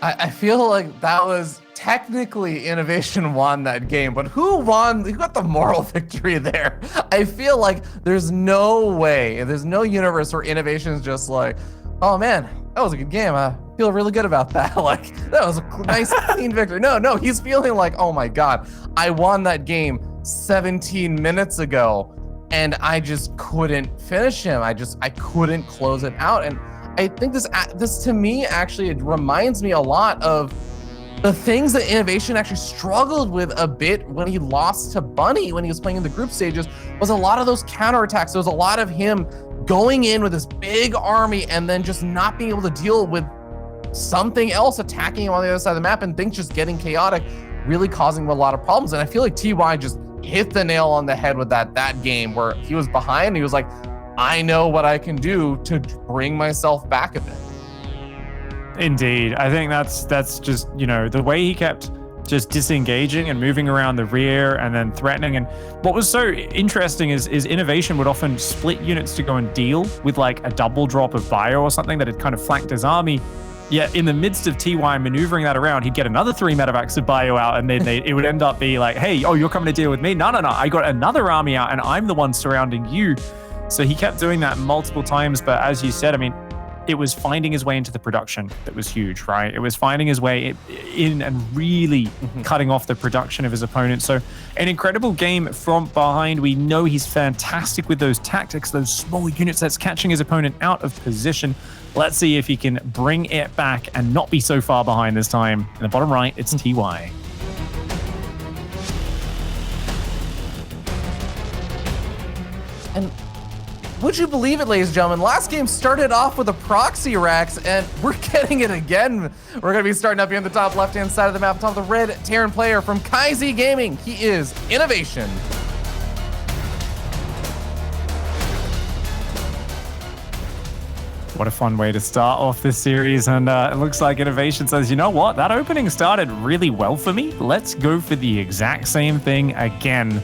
I feel like that was technically INnoVation won that game, but who won? Who got the moral victory there? I feel like there's no way, there's no universe where INnoVation's just like, oh man, that was a good game. I feel really good about that. Like, that was a nice, clean victory. No, he's feeling like, oh my God, I won that game 17 minutes ago and I just couldn't finish him. I couldn't close it out. And I think this to me, actually, it reminds me a lot of the things that INnoVation actually struggled with a bit when he lost to Bunny when he was playing in the group stages, was a lot of those counterattacks. There was a lot of him going in with this big army and then just not being able to deal with something else attacking him on the other side of the map, and things just getting chaotic, really causing him a lot of problems. And I feel like TY just hit the nail on the head with that game where he was behind and he was like, I know what I can do to bring myself back a bit. Indeed. I think that's just, the way he kept just disengaging and moving around the rear and then threatening. And what was so interesting is INnoVation would often split units to go and deal with like a double drop of bio or something that had kind of flanked his army. Yet in the midst of TY maneuvering that around, he'd get another 3 medevacs of bio out, and then it would end up be like, hey, you're coming to deal with me? No, I got another army out and I'm the one surrounding you. So he kept doing that multiple times. But as you said, I mean, it was finding his way into the production that was huge, right? It was finding his way in and really cutting off the production of his opponent. So an incredible game from behind. We know he's fantastic with those tactics, those small units that's catching his opponent out of position. Let's see if he can bring it back and not be so far behind this time. In the bottom right, it's TY. And would you believe it, ladies and gentlemen? Last game started off with a proxy Rex, and we're getting it again. We're going to be starting up here on the top left-hand side of the map, top of the red Terran player from Kaizi Gaming. He is INnoVation. What a fun way to start off this series. And it looks like INnoVation says, you know what? That opening started really well for me. Let's go for the exact same thing again.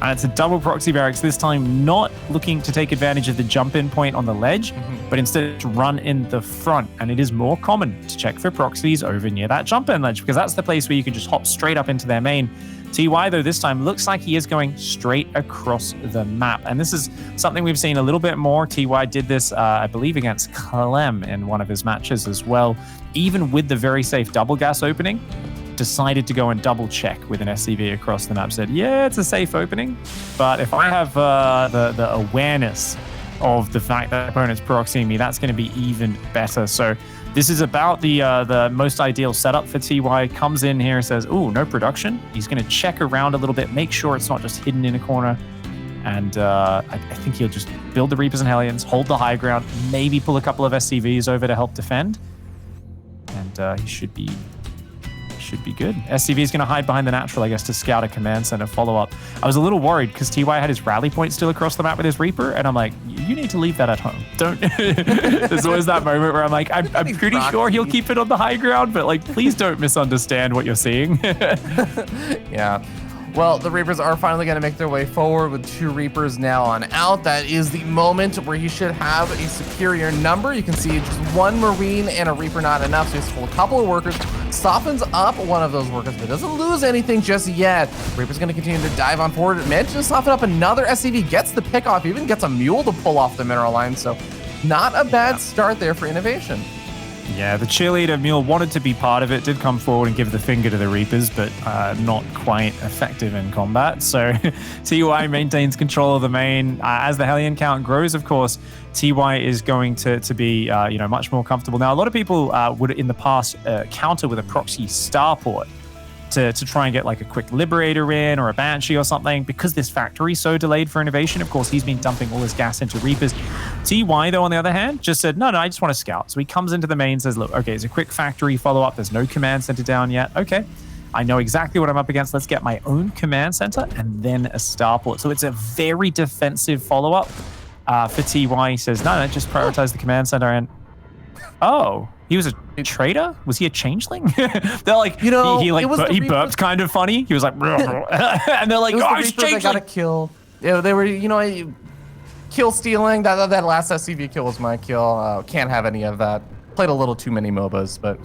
And it's a double proxy barracks, this time not looking to take advantage of the jump-in point on the ledge, but instead to run in the front. And it is more common to check for proxies over near that jump-in ledge, because that's the place where you can just hop straight up into their main. TY, though, this time looks like he is going straight across the map. And this is something we've seen a little bit more. TY did this, I believe, against Clem in one of his matches as well. Even with the very safe double gas opening, decided to go and double check with an SCV across the map. Said, yeah, it's a safe opening, but if I have the awareness of the fact that the opponent's proxying me, that's going to be even better. So this is about the most ideal setup for TY. Comes in here, says, ooh, no production. He's going to check around a little bit, make sure it's not just hidden in a corner. And I think he'll just build the Reapers and Hellions, hold the high ground, maybe pull a couple of SCVs over to help defend. And he should be good. SCV is going to hide behind the natural, I guess, to scout a command center follow-up. I was a little worried because TY had his rally point still across the map with his Reaper, and I'm like, you need to leave that at home. Don't. There's always that moment where I'm like, I'm pretty sure he'll keep it on the high ground, but like, please don't misunderstand what you're seeing. Yeah. Well, the Reapers are finally going to make their way forward with 2 Reapers now on out. That is the moment where he should have a superior number. You can see just 1 Marine and a Reaper not enough, so he's full a couple of workers, softens up one of those workers, but doesn't lose anything just yet. Reaper's going to continue to dive on forward. Manages to soften up another SCV, gets the pick off, even gets a mule to pull off the mineral line, so Not a bad start there for INnoVation. Yeah, the cheerleader Mule wanted to be part of it, did come forward and give the finger to the Reapers, but not quite effective in combat. So TY maintains control of the main. As the Hellion count grows, of course, TY is going to be much more comfortable. Now, a lot of people would in the past counter with a proxy starport to try and get like a quick Liberator in or a Banshee or something. Because this factory's so delayed for INnoVation, of course, he's been dumping all his gas into Reapers. TY, though, on the other hand, just said, no, I just want to scout. So he comes into the main and says, look, okay, it's a quick factory follow-up. There's no command center down yet. Okay, I know exactly what I'm up against. Let's get my own command center and then a starport. So it's a very defensive follow-up for TY. He says, no, just prioritize the command center. And, oh, he was a traitor? Was he a changeling? They're like, he burped kind of funny. He was like, and they're like, oh, he's changeling. They got a kill. Yeah, they were, kill stealing. That last SCV kill was my kill. Can't have any of that. Played a little too many MOBAs, but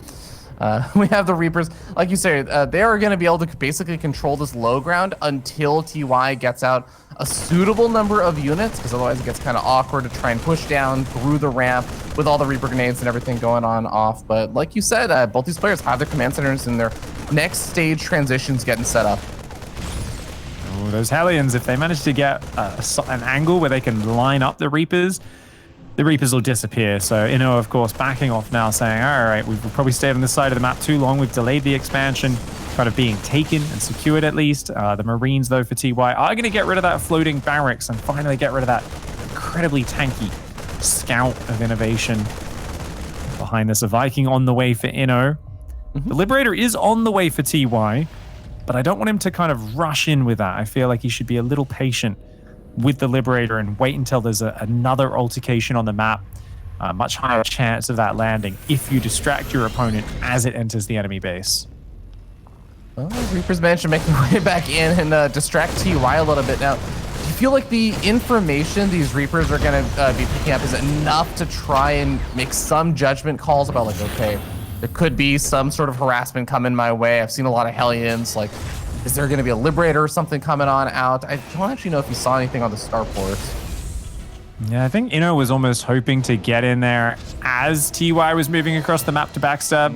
we have the Reapers. Like you say, they are going to be able to basically control this low ground until TY gets out a suitable number of units, because otherwise it gets kind of awkward to try and push down through the ramp with all the Reaper grenades and everything going on off. But like you said, both these players have their command centers and their next stage transitions getting set up. Oh, those Hellions, if they manage to get an angle where they can line up the Reapers will disappear. So Inno, of course, backing off now, saying, all right, we've probably stayed on this side of the map too long. We've delayed the expansion, kind of being taken and secured at least. The Marines, though, for TY are going to get rid of that floating barracks and finally get rid of that incredibly tanky scout of INnoVation. Behind this, a Viking on the way for Inno. The Liberator is on the way for TY, but I don't want him to kind of rush in with that. I feel like he should be a little patient with the Liberator and wait until there's another altercation on the map. Much higher chance of that landing if you distract your opponent as it enters the enemy base. Well, Reapers managed to make their way back in and distract TY a little bit. Now, do you feel like the information these Reapers are going to be picking up is enough to try and make some judgment calls about, like, okay, there could be some sort of harassment coming my way. I've seen a lot of Hellions, like, is there going to be a Liberator or something coming on out? I don't actually know if you saw anything on the starports. Yeah, I think Inno was almost hoping to get in there as TY was moving across the map to backstab.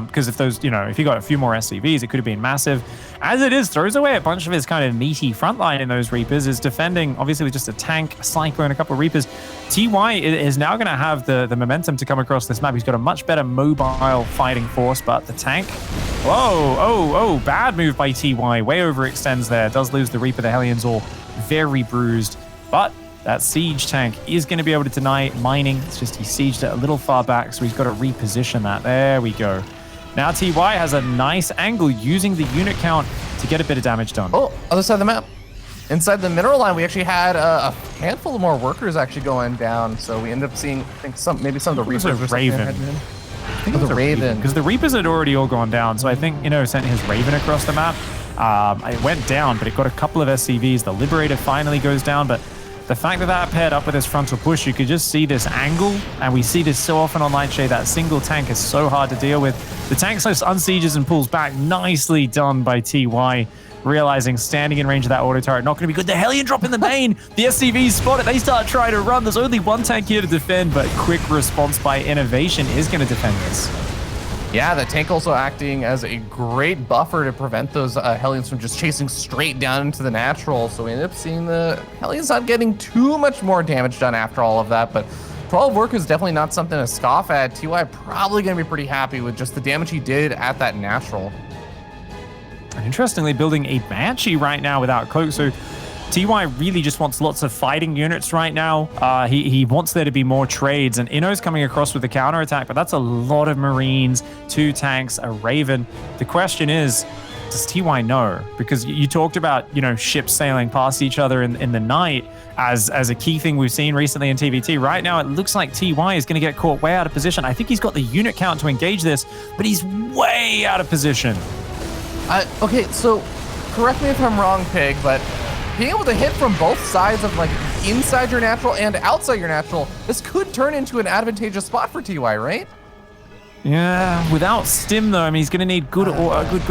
Because if those, if he got a few more SCVs, it could have been massive. As it is, throws away a bunch of his kind of meaty front line in those Reapers, is defending, obviously, with just a tank, a Cyclone, a couple of Reapers. TY is now going to have the momentum to come across this map. He's got a much better mobile fighting force, but the tank, whoa, bad move by TY. Way overextends there. Does lose the Reaper. The Hellions all very bruised, but that siege tank is going to be able to deny mining. It's just he sieged it a little far back, so he's got to reposition that. There we go. Now TY has a nice angle using the unit count to get a bit of damage done. Oh, other side of the map. Inside the mineral line, we actually had a handful of more workers actually going down. So we ended up seeing, I think, maybe some of the Reapers. Raven. I think it was a Raven. Because the Reapers had already all gone down. So I think, sent his Raven across the map. It went down, but it got a couple of SCVs. The Liberator finally goes down, but the fact that paired up with his frontal push, you could just see this angle, and we see this so often on Lightshade. That single tank is so hard to deal with. The tank so unsieges and pulls back. Nicely done by TY, realizing standing in range of that auto turret not going to be good. The Hellion drop in the main. The SCVs spot it. They start trying to run. There's only one tank here to defend, but quick response by INnoVation is going to defend this. Yeah, the tank also acting as a great buffer to prevent those Hellions from just chasing straight down into the natural. So we end up seeing the Hellions not getting too much more damage done after all of that. But 12 workers is definitely not something to scoff at. TY probably going to be pretty happy with just the damage he did at that natural. And interestingly, building a Banshee right now without cloak. So TY really just wants lots of fighting units right now. He wants there to be more trades, and Inno's coming across with the counterattack, but that's a lot of Marines, 2 tanks, a Raven. The question is, does TY know? Because you talked about, ships sailing past each other in the night as a key thing we've seen recently in TVT. Right now, it looks like TY is going to get caught way out of position. I think he's got the unit count to engage this, but he's way out of position. Okay, so correct me if I'm wrong, Pig, but being able to hit from both sides of, like, inside your natural and outside your natural, this could turn into an advantageous spot for TY, right? Yeah, without Stim though, I mean, he's going to need good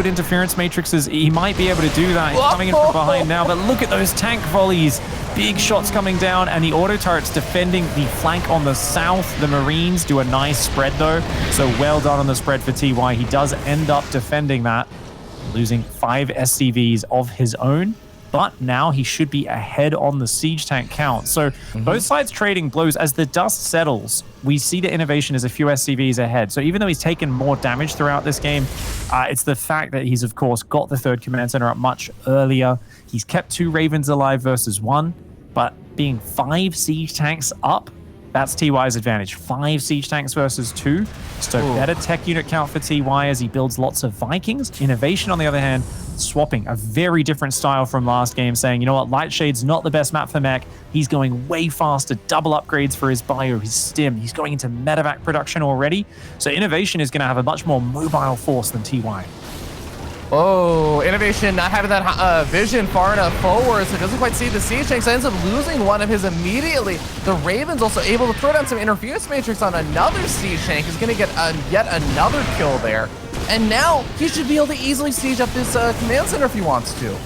interference matrices. He might be able to do that. He's coming in from behind now, but look at those tank volleys. Big shots coming down, and the auto turrets defending the flank on the south. The Marines do a nice spread though, so well done on the spread for TY. He does end up defending that, losing 5 SCVs of his own. But now he should be ahead on the siege tank count. So both sides trading blows. As the dust settles, we see that INnoVation is a few SCVs ahead. So even though he's taken more damage throughout this game, it's the fact that he's, of course, got the 3rd command center up much earlier. He's kept 2 Ravens alive versus 1, but being 5 siege tanks up, that's TY's advantage. 5 siege tanks versus 2. So better tech unit count for TY as he builds lots of Vikings. INnoVation, on the other hand, swapping a very different style from last game, saying, you know what, Lightshade's not the best map for mech. He's going way faster, double upgrades for his bio, his stim. He's going into medevac production already. So INnoVation is going to have a much more mobile force than TY. Oh, INnoVation not having that vision far enough forward, so doesn't quite see the siege tanks. Ends up losing one of his immediately. The Ravens also able to throw down some interference matrix on another siege tank. He's going to get yet another kill there. And now he should be able to easily siege up this command center if he wants to.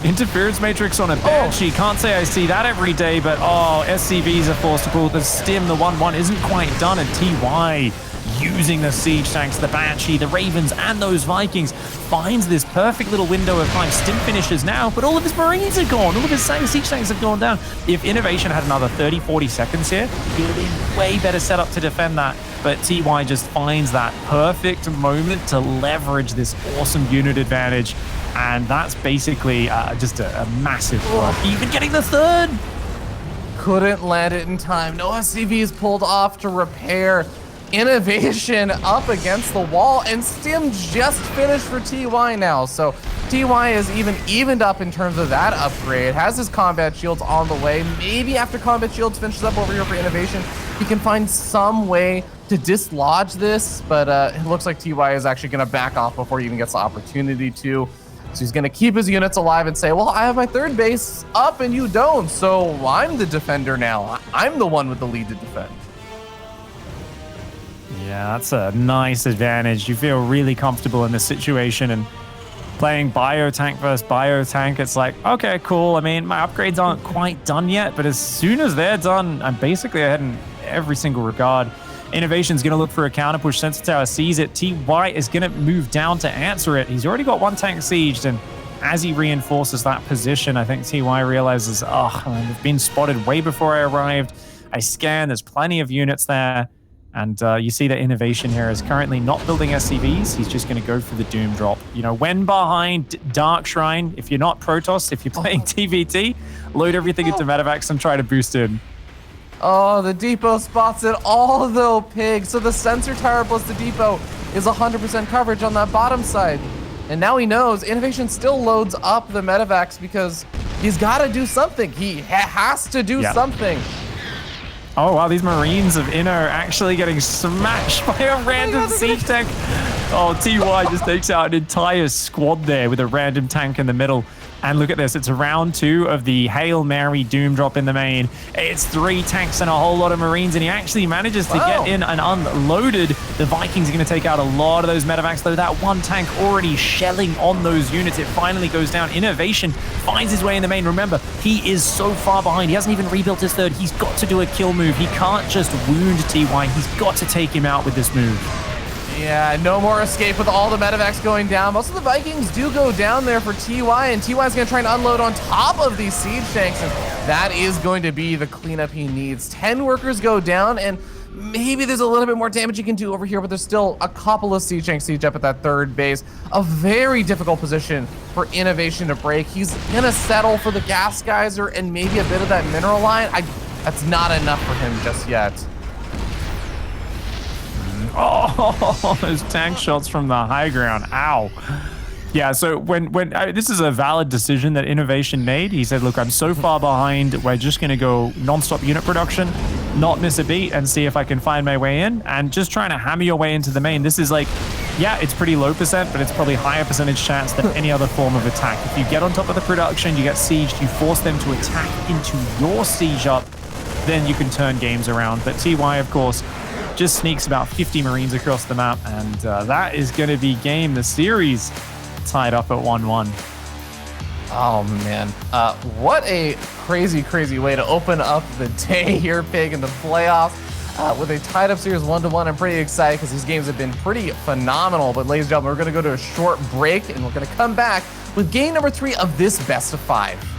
Interference matrix on a Banshee. Can't say I see that every day, but SCVs are forced to pull. The stim, the 1-1 isn't quite done, and TY using the siege tanks, the Banshee, the Ravens, and those Vikings finds this perfect little window of time. Stim finishes now, but all of his Marines are gone. All of his siege tanks have gone down. If INnoVation had another 30, 40 seconds here, he would have been way better set up to defend that. But TY just finds that perfect moment to leverage this awesome unit advantage. And that's basically just a massive work. Even getting the 3rd. Couldn't land it in time. No SCVs pulled off to repair. INnoVation up against the wall, and Stim just finished for TY now. So TY is evened up in terms of that upgrade. Has his combat shields on the way. Maybe after combat shields finishes up over here for INnoVation, he can find some way to dislodge this, but it looks like TY is actually going to back off before he even gets the opportunity to. So he's going to keep his units alive and say, well, I have my 3rd base up and you don't, so I'm the defender now. I'm the one with the lead to defend. Yeah, that's a nice advantage. You feel really comfortable in this situation, and playing bio-tank versus bio-tank, it's like, okay, cool. I mean, my upgrades aren't quite done yet, but as soon as they're done, I'm basically ahead in every single regard. INnoVation's going to look for a counter push. Sensor Tower sees it. TY is going to move down to answer it. He's already got 1 tank sieged, and as he reinforces that position, I think TY realizes, I've been spotted way before I arrived. I scan, there's plenty of units there. And you see that INnoVation here is currently not building SCVs. He's just going to go for the Doom drop. You know, when behind Dark Shrine, if you're not Protoss, if you're playing TVT, load everything into medevacs and try to boost in. Oh, the depot spots it all though, Pig. So the sensor tower plus the depot is 100% coverage on that bottom side. And now he knows INnoVation still loads up the medevacs because he's got to do something. He has to do something. Oh, wow, these Marines of Inno are actually getting smashed by a random siege tank. Oh, TY just takes out an entire squad there with a random tank in the middle. And look at this, it's round 2 of the Hail Mary Doom drop in the main. It's 3 tanks and a whole lot of Marines, and he actually manages to get in and unloaded. The Vikings are going to take out a lot of those medevacs, though that 1 tank already shelling on those units. It finally goes down. INnoVation finds his way in the main. Remember, he is so far behind. He hasn't even rebuilt his 3rd. He's got to do a kill move. He can't just wound TY. He's got to take him out with this move. Yeah, no more escape with all the medevacs going down. Most of the Vikings do go down there for TY, and TY is going to try and unload on top of these siege tanks, and that is going to be the cleanup he needs. 10 workers go down, and maybe there's a little bit more damage he can do over here, but there's still a couple of siege tanks siege up at that 3rd base. A very difficult position for INnoVation to break. He's going to settle for the gas geyser and maybe a bit of that mineral line. That's not enough for him just yet. Oh, those tank shots from the high ground. Ow. Yeah, so when this is a valid decision that INnoVation made. He said, look, I'm so far behind, we're just going to go non-stop unit production, not miss a beat, and see if I can find my way in. And just trying to hammer your way into the main. This is like, yeah, it's pretty low percent, but it's probably higher percentage chance than any other form of attack. If you get on top of the production, you get sieged, you force them to attack into your siege up, then you can turn games around. But TY, of course, just sneaks about 50 Marines across the map, and that is going to be game. The series tied up at 1-1. Oh, man. What a crazy, crazy way to open up the day here, Pig, in the playoffs. With a tied-up series 1-1, I'm pretty excited because these games have been pretty phenomenal. But ladies and gentlemen, we're going to go to a short break, and we're going to come back with game number 3 of this best of 5.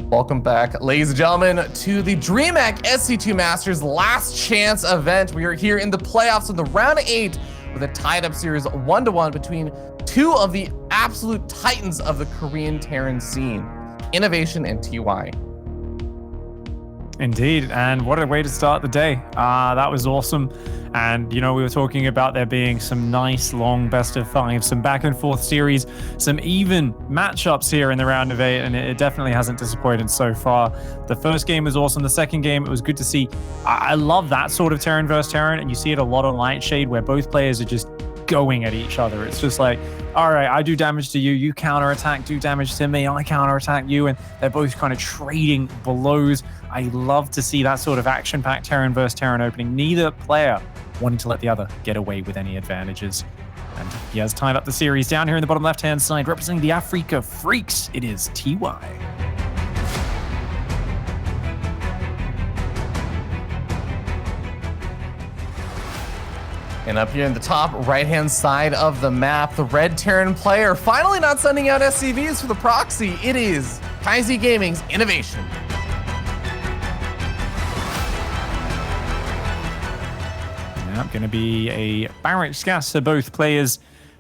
Welcome back, ladies and gentlemen, to the DreamHack SC2 Masters Last Chance event. We are here in the playoffs in the round 8 with a tied-up series 1-1 between two of the absolute titans of the Korean Terran scene, INnoVation and TY. Indeed, and what a way to start the day. That was awesome. And, you know, we were talking about there being some nice long best of 5, some back and forth series, some even matchups here in the round of 8, and it definitely hasn't disappointed so far. The first game was awesome. The second game, it was good to see. I love that sort of Terran versus Terran, and you see it a lot on Lightshade where both players are just going at each other. It's just like, all right, I do damage to you, you counterattack, do damage to me, I counterattack you, and they're both kind of trading blows. I love to see that sort of action-packed Terran versus Terran opening. Neither player wanting to let the other get away with any advantages. And he has tied up the series. Down here in the bottom left-hand side, representing the Africa Freaks, it is TY. And up here in the top right-hand side of the map, the red Terran player finally not sending out SCVs for the proxy. It is Kaizi Gaming's INnoVation. Going to be a barracks gas for both players,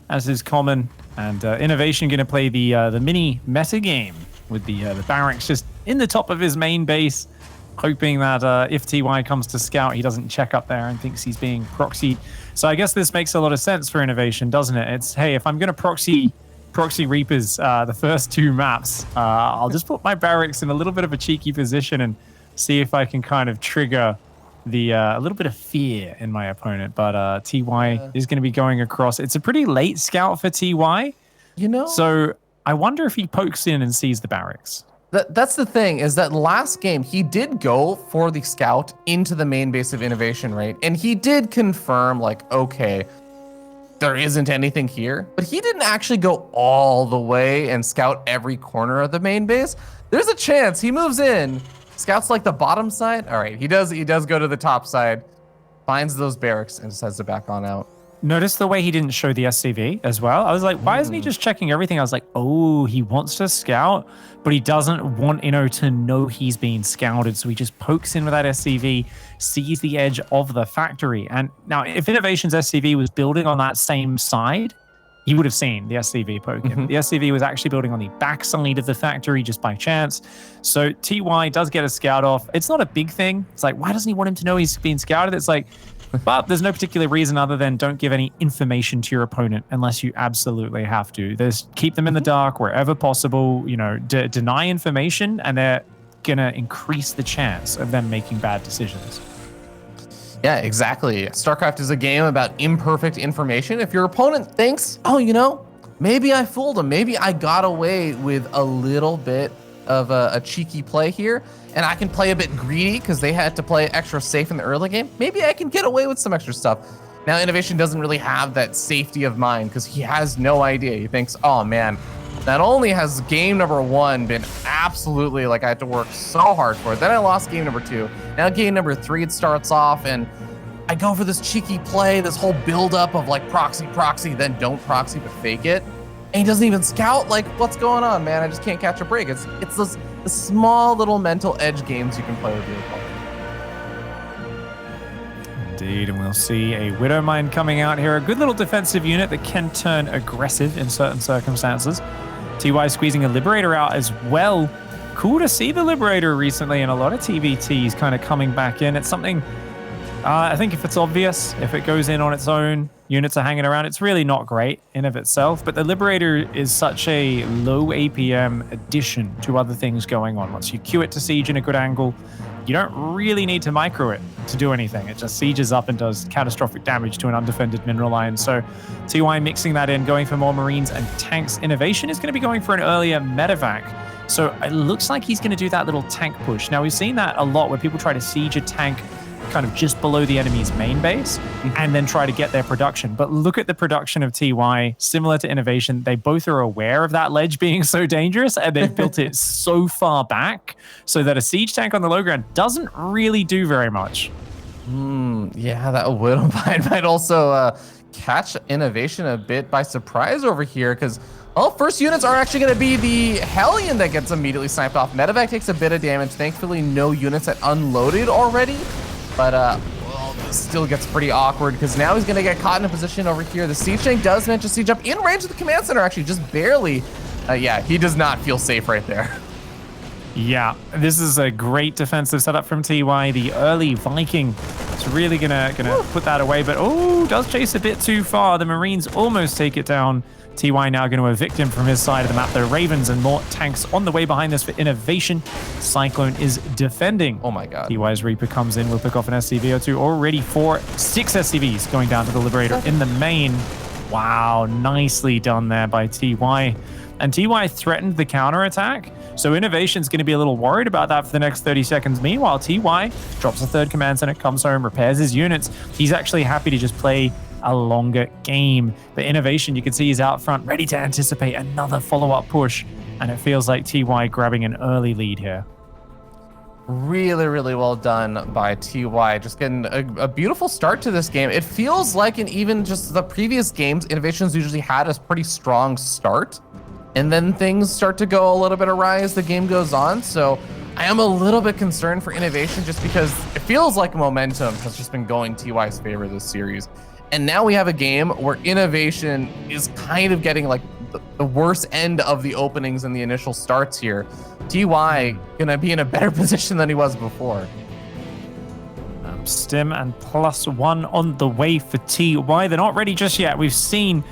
as is common. And INnoVation going to play the mini meta game with the barracks just in the top of his main base, hoping that if TY comes to scout, he doesn't check up there and thinks he's being proxied. So I guess this makes a lot of sense for INnoVation, doesn't it? It's, hey, if I'm going to proxy Reapers the first 2 maps, I'll just put my barracks in a little bit of a cheeky position and see if I can kind of trigger the a little bit of fear in my opponent. But TY is going to be going across. It's a pretty late scout for TY, so I wonder if he pokes in and sees the barracks. That's the thing, is that last game he did go for the scout into the main base of INnoVation, right? And he did confirm, like, okay, there isn't anything here, but he didn't actually go all the way and scout every corner of the main base. There's a chance he moves in, scouts like the bottom side. All right, he does go to the top side, finds those barracks, and decides to back on out. Notice the way he didn't show the SCV as well. I was like, why isn't he just checking everything? I was like, oh, he wants to scout, but he doesn't want Inno to know he's being scouted. So he just pokes in with that SCV, sees the edge of the factory. And now if INnoVation's SCV was building on that same side, he would have seen the SCV poke in. The SCV was actually building on the backside of the factory just by chance. So TY does get a scout off. It's not a big thing. It's like, why doesn't he want him to know he's being scouted? It's like, but there's no particular reason other than don't give any information to your opponent unless you absolutely have to. There's keep them in the dark wherever possible, deny information, and they're going to increase the chance of them making bad decisions. Yeah, exactly. StarCraft is a game about imperfect information. If your opponent thinks, oh, maybe I fooled him, maybe I got away with a little bit of a cheeky play here, and I can play a bit greedy because they had to play extra safe in the early game, maybe I can get away with some extra stuff. Now, INnoVation doesn't really have that safety of mind because he has no idea. He thinks, oh man, not only has game number 1 been absolutely like I had to work so hard for it, then I lost game number 2. Now game number 3, it starts off and I go for this cheeky play, this whole buildup of like proxy, then don't proxy but fake it. And he doesn't even scout. Like, what's going on, man? I just can't catch a break. It's those the small little mental edge games you can play with your opponent. Indeed, and we'll see a Widowmine coming out here. A good little defensive unit that can turn aggressive in certain circumstances. TY squeezing a Liberator out as well. Cool to see the Liberator recently, and a lot of TVTs kind of coming back in. It's something, I think if it's obvious, if it goes in on its own, units are hanging around, it's really not great in of itself, but the Liberator is such a low APM addition to other things going on. Once you queue it to siege in a good angle, you don't really need to micro it to do anything. It just sieges up and does catastrophic damage to an undefended mineral line. So TY mixing that in, going for more Marines and tanks. INnoVation is going to be going for an earlier medevac. So it looks like he's going to do that little tank push. Now, we've seen that a lot where people try to siege a tank kind of just below the enemy's main base and then try to get their production. But look at the production of TY, similar to INnoVation. They both are aware of that ledge being so dangerous, and they've built it so far back so that a siege tank on the low ground doesn't really do very much. Yeah, that Widowmine might also catch INnoVation a bit by surprise over here, because first units are actually going to be the Hellion that gets immediately sniped off. Medevac takes a bit of damage. Thankfully, no units that unloaded already. But, well, this still gets pretty awkward because now he's going to get caught in a position over here. The siege tank does manage to siege up in range of the command center, actually, just barely. Yeah, he does not feel safe right there. Yeah, this is a great defensive setup from TY. The early Viking is really gonna put that away, but does chase a bit too far. The Marines almost take it down. TY now going to evict him from his side of the map. The Ravens and more tanks on the way behind this for INnoVation. Cyclone is defending. Oh my god. TY's Reaper comes in, will pick off an SCV or 2. Already 6 SCVs going down to the Liberator in the main. Wow, nicely done there by TY. And TY threatened the counterattack, so INnoVation's going to be a little worried about that for the next 30 seconds. Meanwhile, TY drops a third command center, comes home, repairs his units. He's actually happy to just play a longer game. But INnoVation, you can see he's out front, ready to anticipate another follow-up push, and it feels like TY grabbing an early lead here. Really, really well done by TY. Just getting a beautiful start to this game. It feels like in even just the previous games, INnoVation's usually had a pretty strong start, and then things start to go a little bit awry as the game goes on. So I am a little bit concerned for INnoVation just because it feels like momentum has just been going TY's favor this series. And now we have a game where INnoVation is kind of getting like the worst end of the openings and the initial starts here. TY gonna be in a better position than he was before. Stim and +1 on the way for TY. They're not ready just yet. We've seen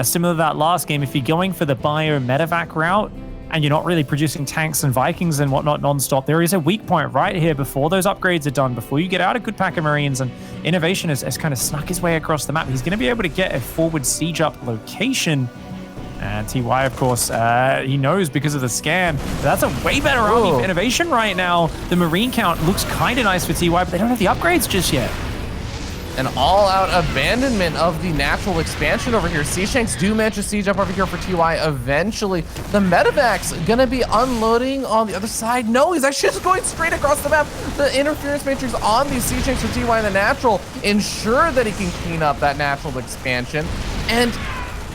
similar to that last game. If you're going for the bio medevac route and you're not really producing tanks and Vikings and whatnot nonstop, there is a weak point right here before those upgrades are done, before you get out a good pack of Marines, and INnoVation has kind of snuck his way across the map. He's going to be able to get a forward siege up location. And TY, of course, he knows because of the scan. That's a way better army for INnoVation right now. The Marine count looks kind of nice for TY, but they don't have the upgrades just yet. An all-out abandonment of the natural expansion over here. Sea Shanks do manage to siege up over here for TY eventually. The medevac's gonna be unloading on the other side. No, he's actually just going straight across the map. The interference matrix on these Sea Shanks for TY in the natural ensure that he can clean up that natural expansion. And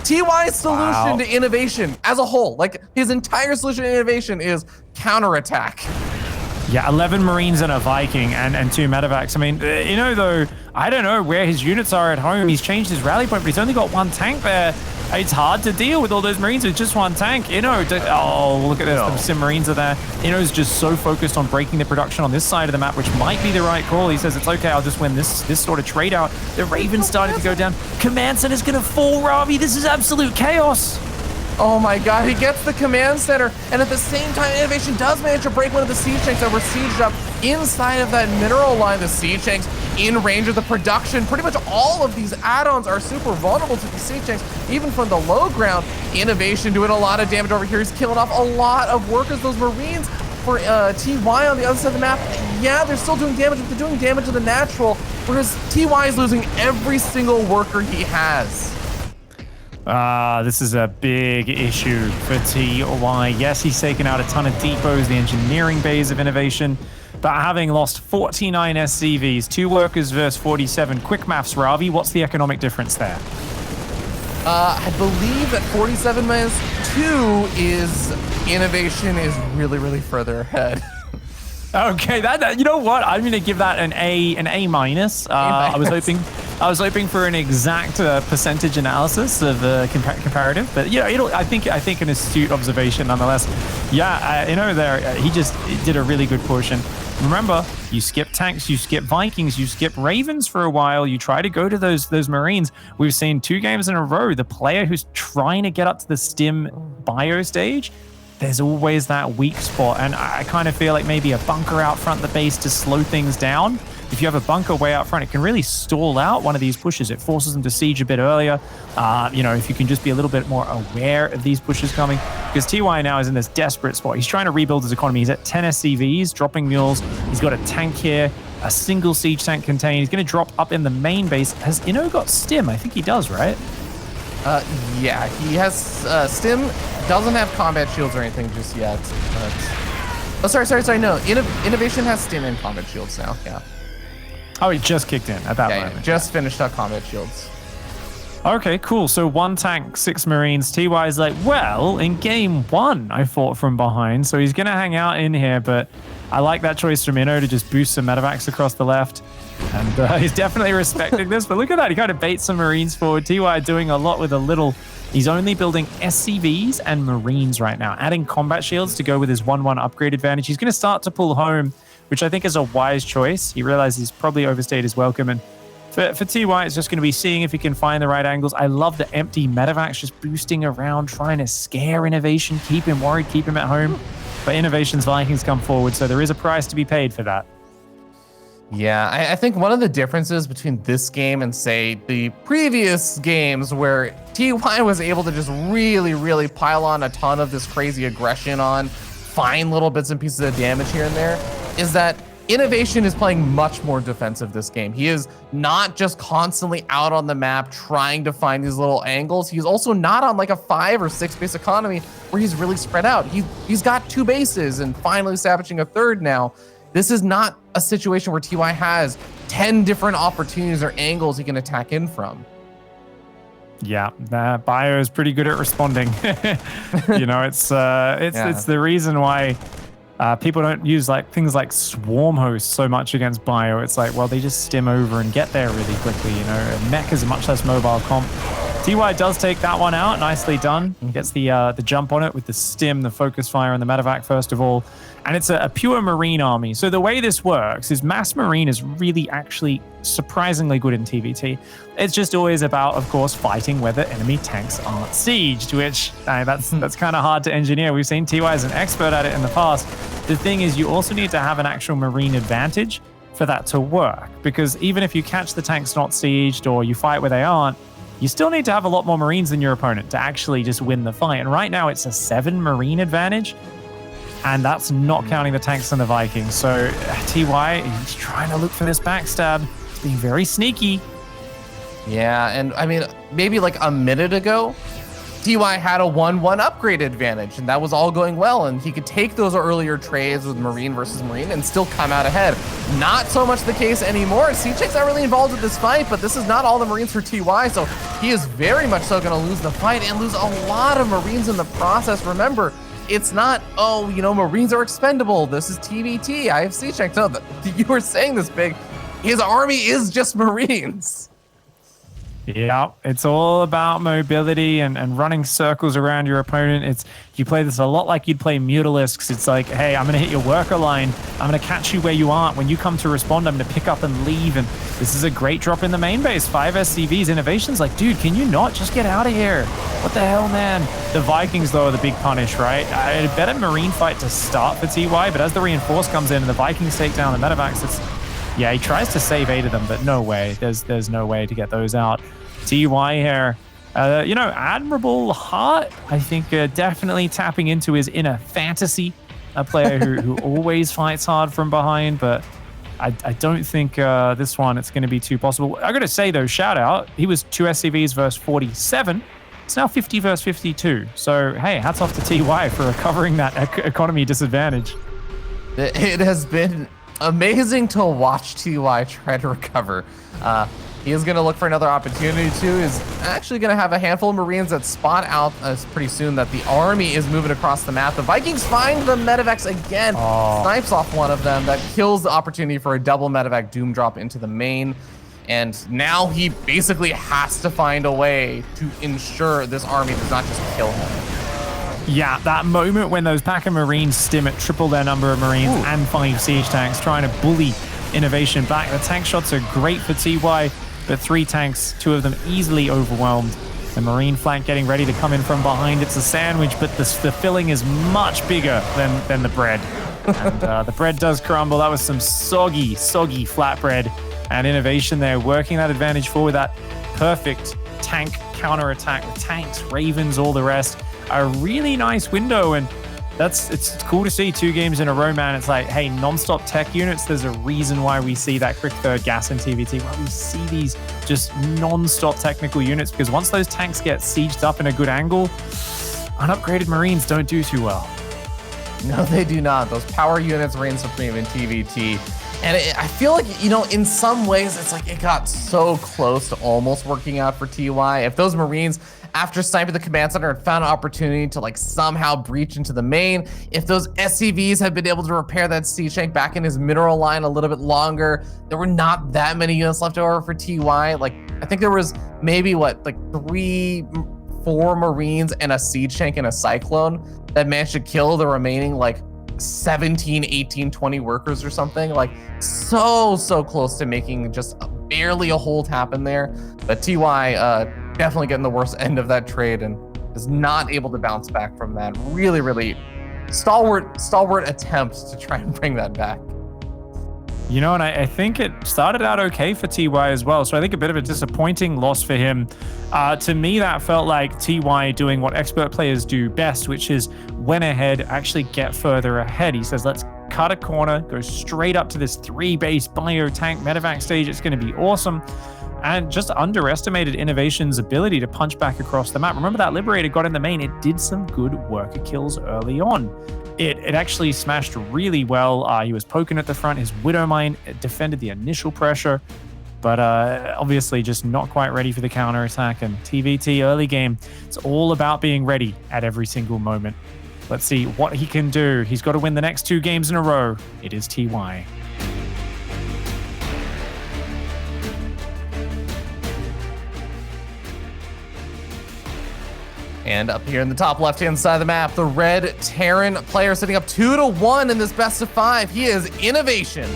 TY's solution to INnoVation as a whole, like his entire solution to INnoVation, is counterattack. Yeah, 11 Marines and a Viking and 2 medevacs. I mean, though, I don't know where his units are at home. He's changed his rally point, but he's only got 1 tank there. It's hard to deal with all those Marines with just 1 tank. Oh, look at this. The Sim Marines are there. Inno's just so focused on breaking the production on this side of the map, which might be the right call. He says, it's okay, I'll just win this sort of trade out. The Raven's starting to go down. Command Center is going to fall, Ravi. This is absolute chaos. Oh my god, he gets the command center, and at the same time, INnoVation does manage to break one of the Siege Tanks that were sieged up inside of that mineral line. The Siege Tanks in range of the production. Pretty much all of these add-ons are super vulnerable to the Siege Tanks, even from the low ground. INnoVation doing a lot of damage over here. He's killing off a lot of workers. Those Marines for TY on the other side of the map, yeah, they're still doing damage, but they're doing damage to the natural, whereas TY is losing every single worker he has. This is a big issue for TY. Yes, he's taken out a ton of depots, the engineering bays of INnoVation, but having lost 49 SCVs, 2 workers versus 47. Quick maths, Ravi, what's the economic difference there? I believe that 47 minus 2 is INnoVation is really, really further ahead. Okay, that you know what? I'm going to give that an A minus. I was hoping for an exact percentage analysis of comparative, but I think an astute observation nonetheless. Yeah, he just did a really good push. And remember, you skip tanks, you skip Vikings, you skip Ravens for a while. You try to go to those Marines. We've seen 2 games in a row. The player who's trying to get up to the Stim bio stage, there's always that weak spot, and I kind of feel like maybe a bunker out front of the base to slow things down. If you have a bunker way out front, it can really stall out one of these pushes. It forces them to siege a bit earlier. If you can just be a little bit more aware of these pushes coming, because TY now is in this desperate spot. He's trying to rebuild his economy. He's at 10 SCVs, dropping mules. He's got a tank here, a single siege tank contained. He's going to drop up in the main base. Has Inno got Stim? I think he does, right? Yeah, he has Stim. Doesn't have combat shields or anything just yet. But... Oh, sorry. No, INnoVation has Stim and combat shields now. Yeah. Oh, he just kicked in at that moment. Yeah, just finished up combat shields. Okay, cool. So 1 tank, 6 Marines. TY is like, well, in game 1, I fought from behind, so he's gonna hang out in here. But I like that choice from Inno to just boost some medevacs across the left. And he's definitely respecting this. But look at that, he kind of baits some Marines forward. TY doing a lot with a little. He's only building SCVs and Marines right now, adding combat shields to go with his 1-1 upgrade advantage. He's going to start to pull home, which I think is a wise choice. He realizes he's probably overstayed his welcome. And for TY, it's just going to be seeing if he can find the right angles. I love the empty medevacs just boosting around, trying to scare INnoVation, keep him worried, keep him at home. But INnoVation's Vikings come forward, so there is a price to be paid for that. Yeah, I think one of the differences between this game and, say, the previous games where TY was able to just really, really pile on a ton of this crazy aggression on, find little bits and pieces of damage here and there, is that INnoVation is playing much more defensive this game. He is not just constantly out on the map trying to find these little angles. He's also not on like a 5 or 6 base economy where he's really spread out. He's got 2 bases and finally establishing a 3rd now. This is not a situation where TY has 10 different opportunities or angles he can attack in from. Yeah, Bio is pretty good at responding. It's the reason why People don't use like things like swarm hosts so much against bio. It's like, well, they just stim over and get there really quickly, you know. And mech is a much less mobile comp. TY does take that one out. Nicely done. Gets the jump on it with the stim, the focus fire, and the medevac first of all. And it's a pure marine army. So the way this works is mass marine is really actually surprisingly good in TVT. It's just always about, of course, fighting whether enemy tanks aren't sieged, which that's kind of hard to engineer. We've seen TY as an expert at it in the past. The thing is, you also need to have an actual marine advantage for that to work, because even if you catch the tanks not sieged or you fight where they aren't, you still need to have a lot more marines than your opponent to actually just win the fight. And right now it's a 7 marine advantage, and that's not counting the tanks and the Vikings. So TY, he's trying to look for this backstab. He's being very sneaky. Yeah, and I mean, maybe like a minute ago, TY had a 1-1 upgrade advantage, and that was all going well, and he could take those earlier trades with Marine versus Marine and still come out ahead. Not so much the case anymore. C-Check's not really involved with this fight, but this is not all the Marines for TY, so he is very much so going to lose the fight and lose a lot of Marines in the process. Remember, it's not, oh, you know, Marines are expendable. This is TVT. I have C-Check. No, you were saying this, Big. His army is just Marines. Yeah, it's all about mobility and running circles around your opponent. You play this a lot like you'd play Mutalisks. It's like, hey, I'm going to hit your worker line. I'm going to catch you where you aren't. When you come to respond, I'm going to pick up and leave. And this is a great drop in the main base. 5 SCVs. INnoVation's like, dude, can you not just get out of here? What the hell, man? The Vikings, though, are the big punish, right? A better Marine fight to start for TY, but as the reinforce comes in and the Vikings take down the medevacs, yeah, he tries to save 8 of them, but no way. There's no way to get those out. TY here, you know, admirable heart. I think definitely tapping into his inner fantasy. A player who always fights hard from behind, but I don't think this one it's going to be too possible. I got to say though, shout out. He was 2 SCVs versus 47. It's now 50 versus 52. So hey, hats off to TY for recovering that economy disadvantage. It has been amazing to watch TY try to recover. He is going to look for another opportunity too. Is actually going to have a handful of Marines that spot out pretty soon that the army is moving across the map. The Vikings find the medevacs again. Snipes off one of them. That kills the opportunity for a double medevac doom drop into the main. And now he basically has to find a way to ensure this army does not just kill him. Yeah, that moment when those pack of Marines stim at triple their number of Marines and 5 siege tanks trying to bully INnoVation back. The tank shots are great for TY, but 3 tanks, 2 of them easily overwhelmed. The Marine flank getting ready to come in from behind. It's a sandwich, but the filling is much bigger than the bread. And the bread does crumble. That was some soggy flatbread. And INnoVation there working that advantage forward, that perfect tank counterattack with tanks, Ravens, all the rest. A really nice window, and it's cool to see 2 games in a row, man. It's like, hey, non-stop tech units, there's a reason why we see that quick third gas in TVT, why we see these just non-stop technical units, because once those tanks get sieged up in a good angle, unupgraded Marines don't do too well. No, they do not. Those power units reign supreme in TVT. And I feel like, you know, in some ways, it's like it got so close to almost working out for TY. If those Marines, after sniping the command center, had found an opportunity to like somehow breach into the main, if those SCVs had been able to repair that C-Shank back in his mineral line a little bit longer, there were not that many units left over for TY. Like, I think there was maybe what, like 3, 4 Marines and a Siege Shank and a Cyclone that managed to kill the remaining like 17, 18, 20 workers or something. Like so close to making just barely a hold happen there. But TY definitely getting the worst end of that trade and is not able to bounce back from that. Really stalwart attempt to try and bring that back. You know, and I think it started out okay for TY as well. So I think a bit of a disappointing loss for him. To me, that felt like TY doing what expert players do best, which is went ahead, actually get further ahead. He says, let's cut a corner, go straight up to this 3-base bio tank medevac stage. It's going to be awesome. And just underestimated INnoVation's ability to punch back across the map. Remember that Liberator got in the main. It did some good worker kills early on. It actually smashed really well. He was poking at the front. His Widow Mine defended the initial pressure, but obviously just not quite ready for the counterattack. And TVT early game, it's all about being ready at every single moment. Let's see what he can do. He's got to win the next 2 games in a row. It is TY. And up here in the top left-hand side of the map, the red Terran player sitting up 2-1 in this best of 5. He is INnoVation.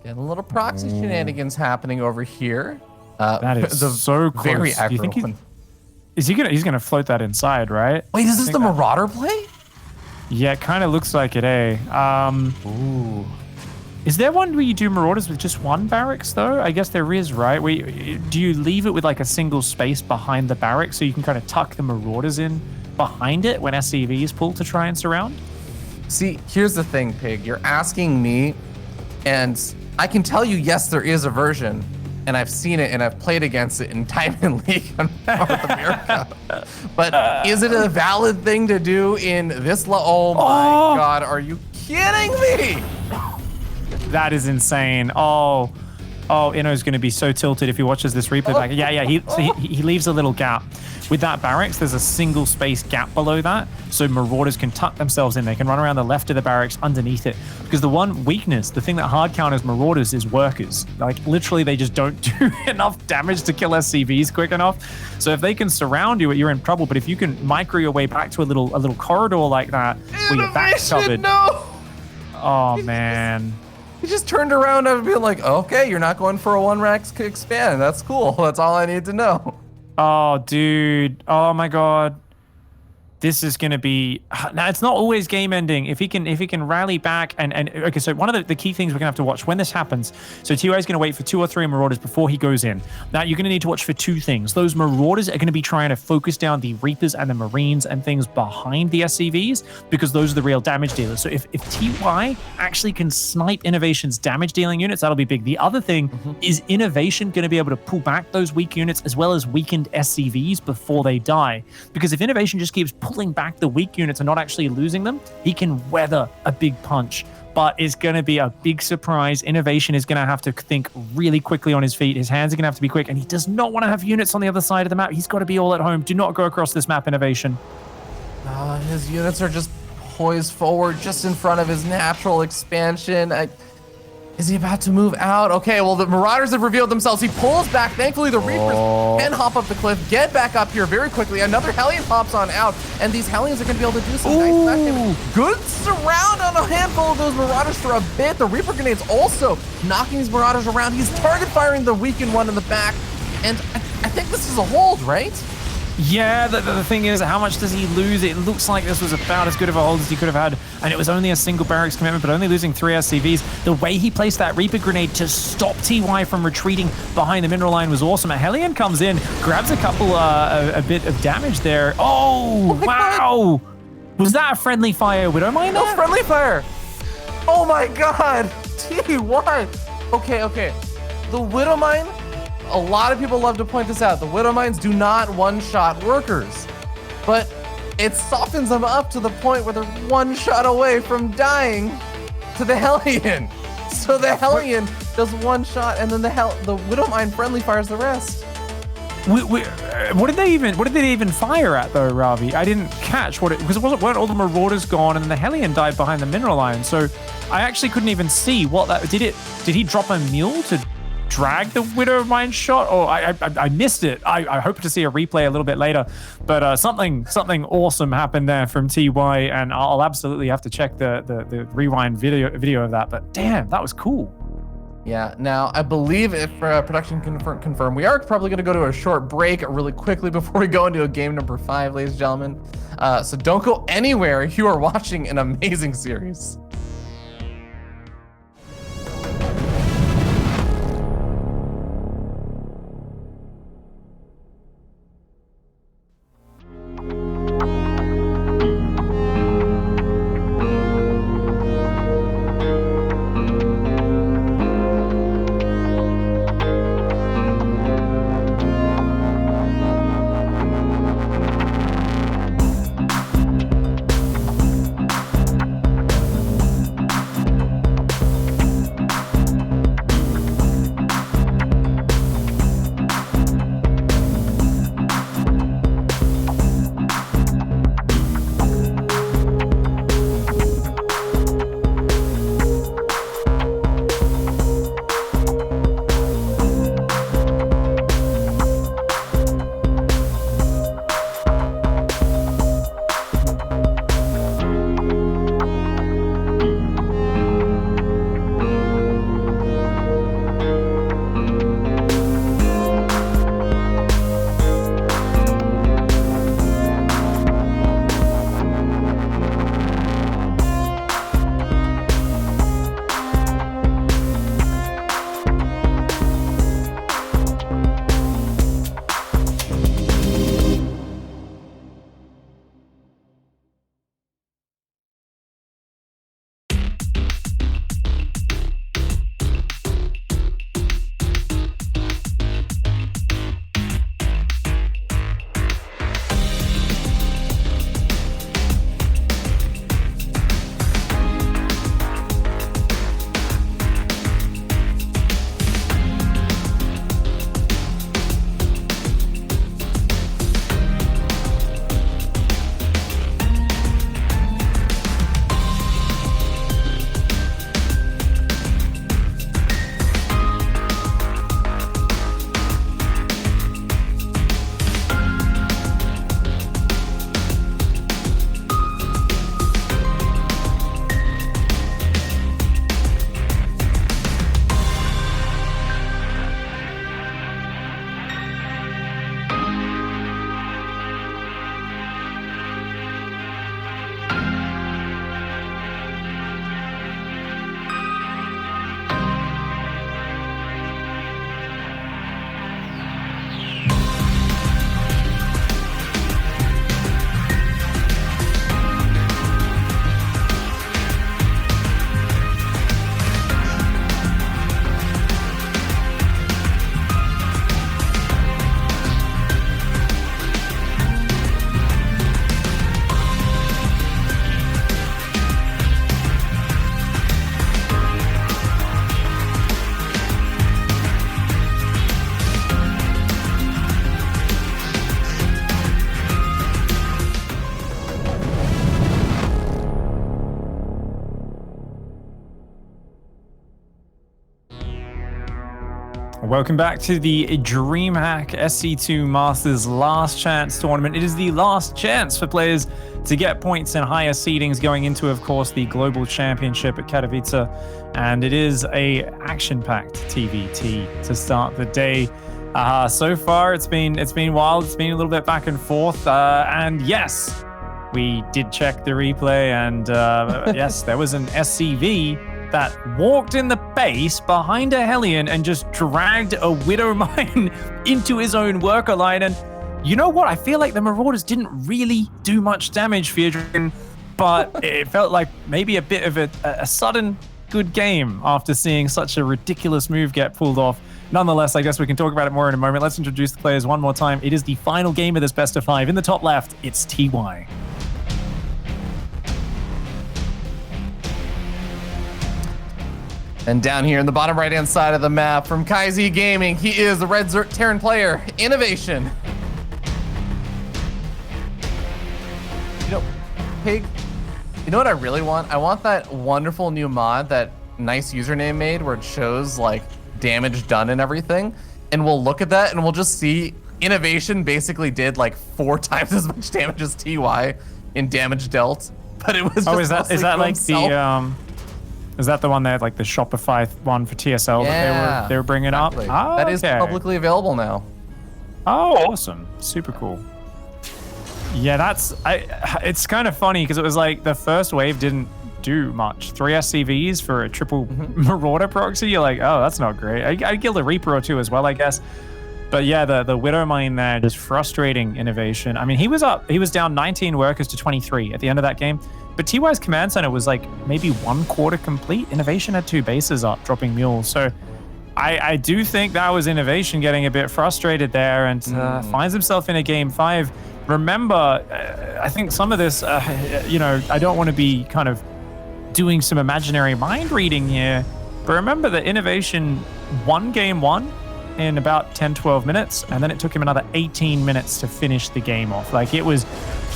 Getting a little proxy shenanigans happening over here. That is so close. Very Do you think aggro. he's gonna float that inside, right? Wait, is this the Marauder play? Yeah, it kind of looks like it, eh? Ooh. Is there one where you do Marauders with just 1 barracks, though? I guess there is, right? Do you leave it with like a single space behind the barracks so you can kind of tuck the Marauders in behind it when SCVs pull to try and surround? See, here's the thing, Pig. You're asking me, and I can tell you, yes, there is a version, and I've seen it, and I've played against it in Diamond League on North America. But is it a valid thing to do in this? Oh my God, are you kidding me? That is insane. Oh, Inno's going to be so tilted if he watches this replay back. Yeah, he leaves a little gap. With that barracks, there's a single space gap below that, so Marauders can tuck themselves in. They can run around the left of the barracks underneath it. Because the one weakness, the thing that hard counters Marauders is workers. Like, literally, they just don't do enough damage to kill SCVs quick enough. So if they can surround you, you're in trouble. But if you can micro your way back to a little corridor like that, where your back's covered. No! Oh, man. He just turned around and being like, okay, you're not going for a 1-rack expand. That's cool. That's all I need to know. Oh, dude. Oh, my God. This is going to be... Now, it's not always game ending. If he can rally back and okay, so one of the key things we're going to have to watch when this happens, so TY is going to wait for 2 or 3 Marauders before he goes in. Now, you're going to need to watch for 2 things. Those Marauders are going to be trying to focus down the Reapers and the Marines and things behind the SCVs because those are the real damage dealers. So if TY actually can snipe INnoVation's damage dealing units, that'll be big. The other thing is INnoVation going to be able to pull back those weak units as well as weakened SCVs before they die. Because if INnoVation just keeps pulling back the weak units and not actually losing them, he can weather a big punch. But it's going to be a big surprise. INnoVation is going to have to think really quickly on his feet. His hands are going to have to be quick, and he does not want to have units on the other side of the map. He's got to be all at home. Do not go across this map, INnoVation. His units are just poised forward just in front of his natural expansion. Is he about to move out? Okay, well, the Marauders have revealed themselves. He pulls back. Thankfully, the Reapers can hop up the cliff, get back up here very quickly. Another Hellion pops on out, and these Hellions are going to be able to do some nice back damage. Good surround on a handful of those Marauders for a bit. The Reaper Grenades also knocking these Marauders around. He's target firing the weakened one in the back, and I think this is a hold, right? Yeah, the thing is, how much does he lose? It looks like this was about as good of a hold as he could have had, and it was only a single barracks commitment, but only losing 3 SCVs. The way he placed that Reaper Grenade to stop TY from retreating behind the mineral line was awesome. A Hellion comes in, grabs a couple, a bit of damage there. Oh, wow! Was that a friendly fire Widowmine? No, friendly fire! Oh my God! TY! Okay. The Widowmine, a lot of people love to point this out. The Widowmines do not one-shot workers, but it softens them up to the point where they're 1 shot away from dying to the Hellion. So the Hellion does 1 shot, and then the Widowmine friendly fires the rest. What did they even fire at though, Ravi? I didn't catch what it because weren't all the Marauders gone and then the Hellion died behind the mineral line. So I actually couldn't even see what that did. Did he drop a mule to drag the Widowmine shot, or I missed it. I hope to see a replay a little bit later, but something awesome happened there from TY, and I'll absolutely have to check the rewind video of that. But damn, that was cool. Yeah. Now I believe if production confirm, we are probably going to go to a short break really quickly before we go into a game number 5, ladies and gentlemen. So don't go anywhere. You are watching an amazing series. Welcome back to the DreamHack SC2 Masters Last Chance Tournament. It is the last chance for players to get points and higher seedings going into, of course, the Global Championship at Katowice. And it is a action-packed TVT to start the day. So far, it's been wild. It's been a little bit back and forth. And yes, we did check the replay. And yes, there was an SCV that walked in the base behind a Hellion and just dragged a Widow Mine into his own worker line. And you know what? I feel like the Marauders didn't really do much damage for Adrian, but it felt like maybe a bit of a sudden good game after seeing such a ridiculous move get pulled off. Nonetheless, I guess we can talk about it more in a moment. Let's introduce the players one more time. It is the final game of this best of 5. In the top left, it's TY. And down here in the bottom right-hand side of the map from KaiZ Gaming, he is the Red Terran player, INnoVation. You know, Pig, you know what I really want? I want that wonderful new mod that Nice Username made where it shows like damage done and everything. And we'll look at that and we'll just see INnoVation basically did like 4 times as much damage as TY in damage dealt. But it was just is that like himself. Is that the one that like the Shopify one for TSL that they were bringing exactly. up? Oh, that is publicly available now. Oh, awesome. Super cool. Yeah, it's kind of funny because it was like the first wave didn't do much. 3 SCVs for a triple Marauder proxy. You're like, oh, that's not great. I'd kill the Reaper or 2 as well, I guess. But yeah, the Widow Mine there, just frustrating INnoVation. I mean, he was down 19 workers to 23 at the end of that game. But TY's command center was like maybe 1/4 complete. INnoVation had 2 bases up, dropping mules. So I do think that was INnoVation getting a bit frustrated there and finds himself in a game 5. Remember, I think some of this, you know, I don't want to be kind of doing some imaginary mind reading here, but remember that INnoVation won game 1 in about 10-12 minutes, and then it took him another 18 minutes to finish the game off. Like, it was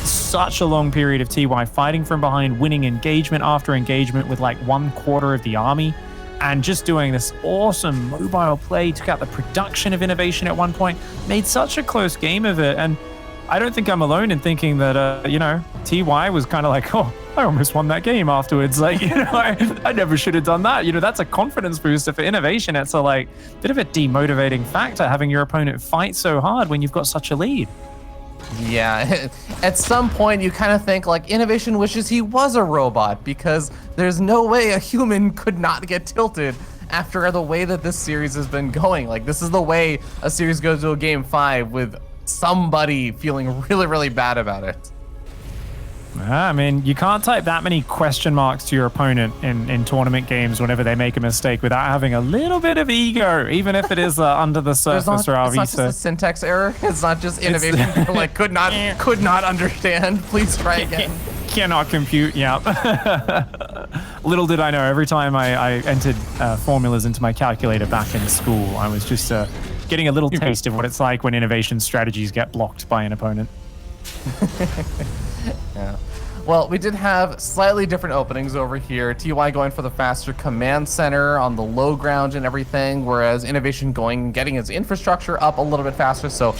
such a long period of TY fighting from behind, winning engagement after engagement with like 1/4 of the army, and just doing this awesome mobile play. Took out the production of INnoVation at one point, made such a close game of it. And I don't think I'm alone in thinking that, you know, TY was kind of like, oh, I almost won that game afterwards. Like, you know, I never should have done that. You know, that's a confidence booster for INnoVation. It's a like bit of a demotivating factor having your opponent fight so hard when you've got such a lead. Yeah, at some point you kind of think like INnoVation wishes he was a robot because there's no way a human could not get tilted after the way that this series has been going. Like, this is the way a series goes to a game 5 with somebody feeling really, really bad about it. I mean, you can't type that many question marks to your opponent in tournament games whenever they make a mistake without having a little bit of ego, even if it is under the surface. It's not just a syntax error. It's not just INnoVation. People like could not understand. Please try again. Cannot compute. Yeah. Little did I know. Every time I entered formulas into my calculator back in school, I was just getting a little taste of what it's like when INnoVation strategies get blocked by an opponent. Yeah. Well, we did have slightly different openings over here. TY going for the faster command center on the low ground and everything, whereas INnoVation getting his infrastructure up a little bit faster. So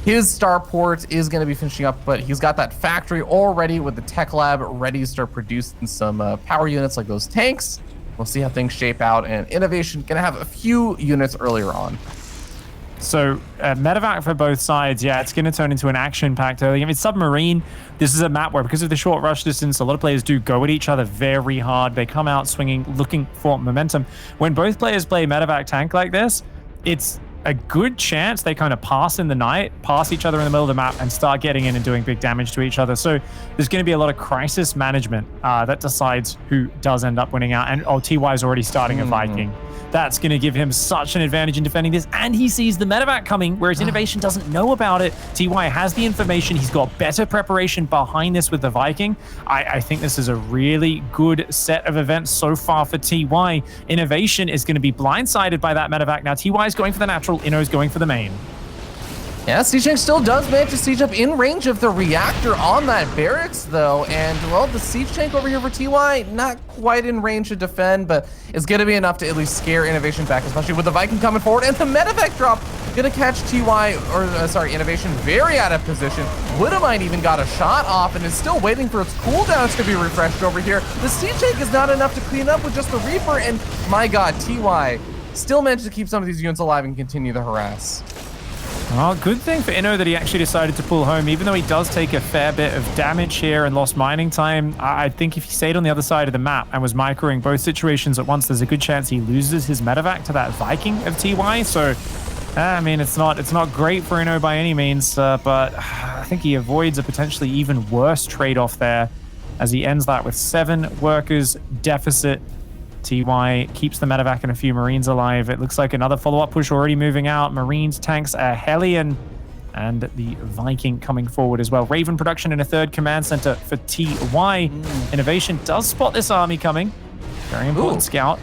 his starport is going to be finishing up, but he's got that factory already with the tech lab ready to start producing some power units like those tanks. We'll see how things shape out, and INnoVation going to have a few units earlier on. So medevac for both sides, yeah, it's going to turn into an action-packed early. I mean, Submarine, this is a map where because of the short rush distance, a lot of players do go at each other very hard. They come out swinging, looking for momentum. When both players play medevac tank like this, it's a good chance they kind of pass in the night, pass each other in the middle of the map, and start getting in and doing big damage to each other. So there's going to be a lot of crisis management that decides who does end up winning out. And TY is already starting a Viking. That's going to give him such an advantage in defending this. And he sees the medevac coming, whereas INnoVation doesn't know about it. TY has the information. He's got better preparation behind this with the Viking. I think this is a really good set of events so far for TY. INnoVation is going to be blindsided by that medevac. Now, TY is going for the natural. Inno's going for the main. Yeah, Siege still does manage to siege up in range of the reactor on that barracks, though. And, well, the siege tank over here for TY, not quite in range to defend, but it's going to be enough to at least scare INnoVation back, especially with the Viking coming forward. And the medevac drop going to catch INnoVation very out of position. Widowmine even got a shot off and is still waiting for its cooldowns to be refreshed over here. The siege tank is not enough to clean up with just the Reaper, and my God, TY still managed to keep some of these units alive and continue the harass. Well, good thing for Inno that he actually decided to pull home, even though he does take a fair bit of damage here and lost mining time. I think if he stayed on the other side of the map and was microing both situations at once, there's a good chance he loses his medevac to that Viking of TY. So, I mean, it's not great for Inno by any means, but I think he avoids a potentially even worse trade-off there as he ends that with 7 workers deficit. TY keeps the medevac and a few Marines alive. It looks like another follow-up push already moving out. Marines, tanks, a Hellion, and the Viking coming forward as well. Raven production in a 3rd command center for TY. INnoVation does spot this army coming. Very important scout.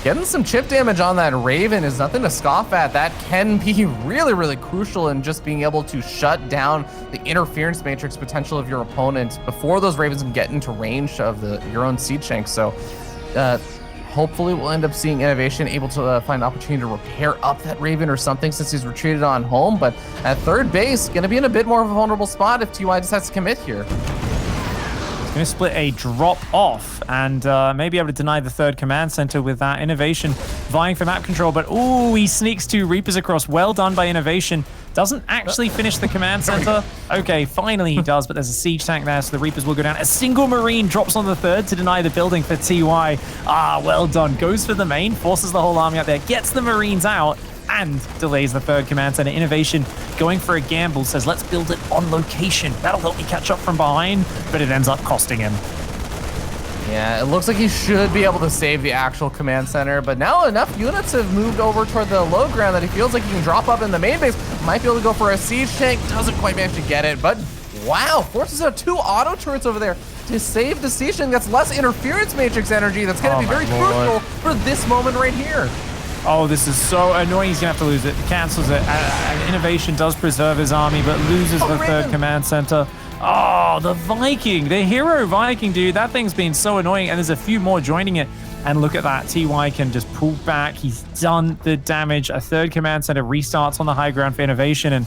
Getting some chip damage on that Raven is nothing to scoff at. That can be really, really crucial in just being able to shut down the interference matrix potential of your opponent before those Ravens can get into range of your own siege tank. So hopefully we'll end up seeing INnoVation able to find an opportunity to repair up that Raven or something since he's retreated on home. But at 3rd base, going to be in a bit more of a vulnerable spot if TY decides to commit here. Going to split a drop off and maybe able to deny the 3rd command center with that. INnoVation vying for map control, but ooh, he sneaks 2 Reapers across. Well done by INnoVation. Doesn't actually finish the command center. Okay, finally he does, but there's a siege tank there, so the Reapers will go down. A single Marine drops on the 3rd to deny the building for TY. Well done. Goes for the main, forces the whole army out there, gets the Marines out, and delays the 3rd command center. INnoVation going for a gamble, says let's build it on location. That'll help me catch up from behind, but it ends up costing him. Yeah, it looks like he should be able to save the actual command center, but now enough units have moved over toward the low ground that he feels like he can drop up in the main base. Might be able to go for a siege tank, doesn't quite manage to get it, but wow, forces out 2 auto turrets over there to save the siege tank. That's less interference matrix energy. That's going to be very crucial for this moment right here. Oh, this is so annoying. He's going to have to lose it. Cancels it. INnoVation does preserve his army, but loses the 3rd command center. Oh, the Viking, the hero Viking, dude. That thing's been so annoying, and there's a few more joining it. And look at that. TY can just pull back. He's done the damage. A 3rd command center restarts on the high ground for INnoVation, and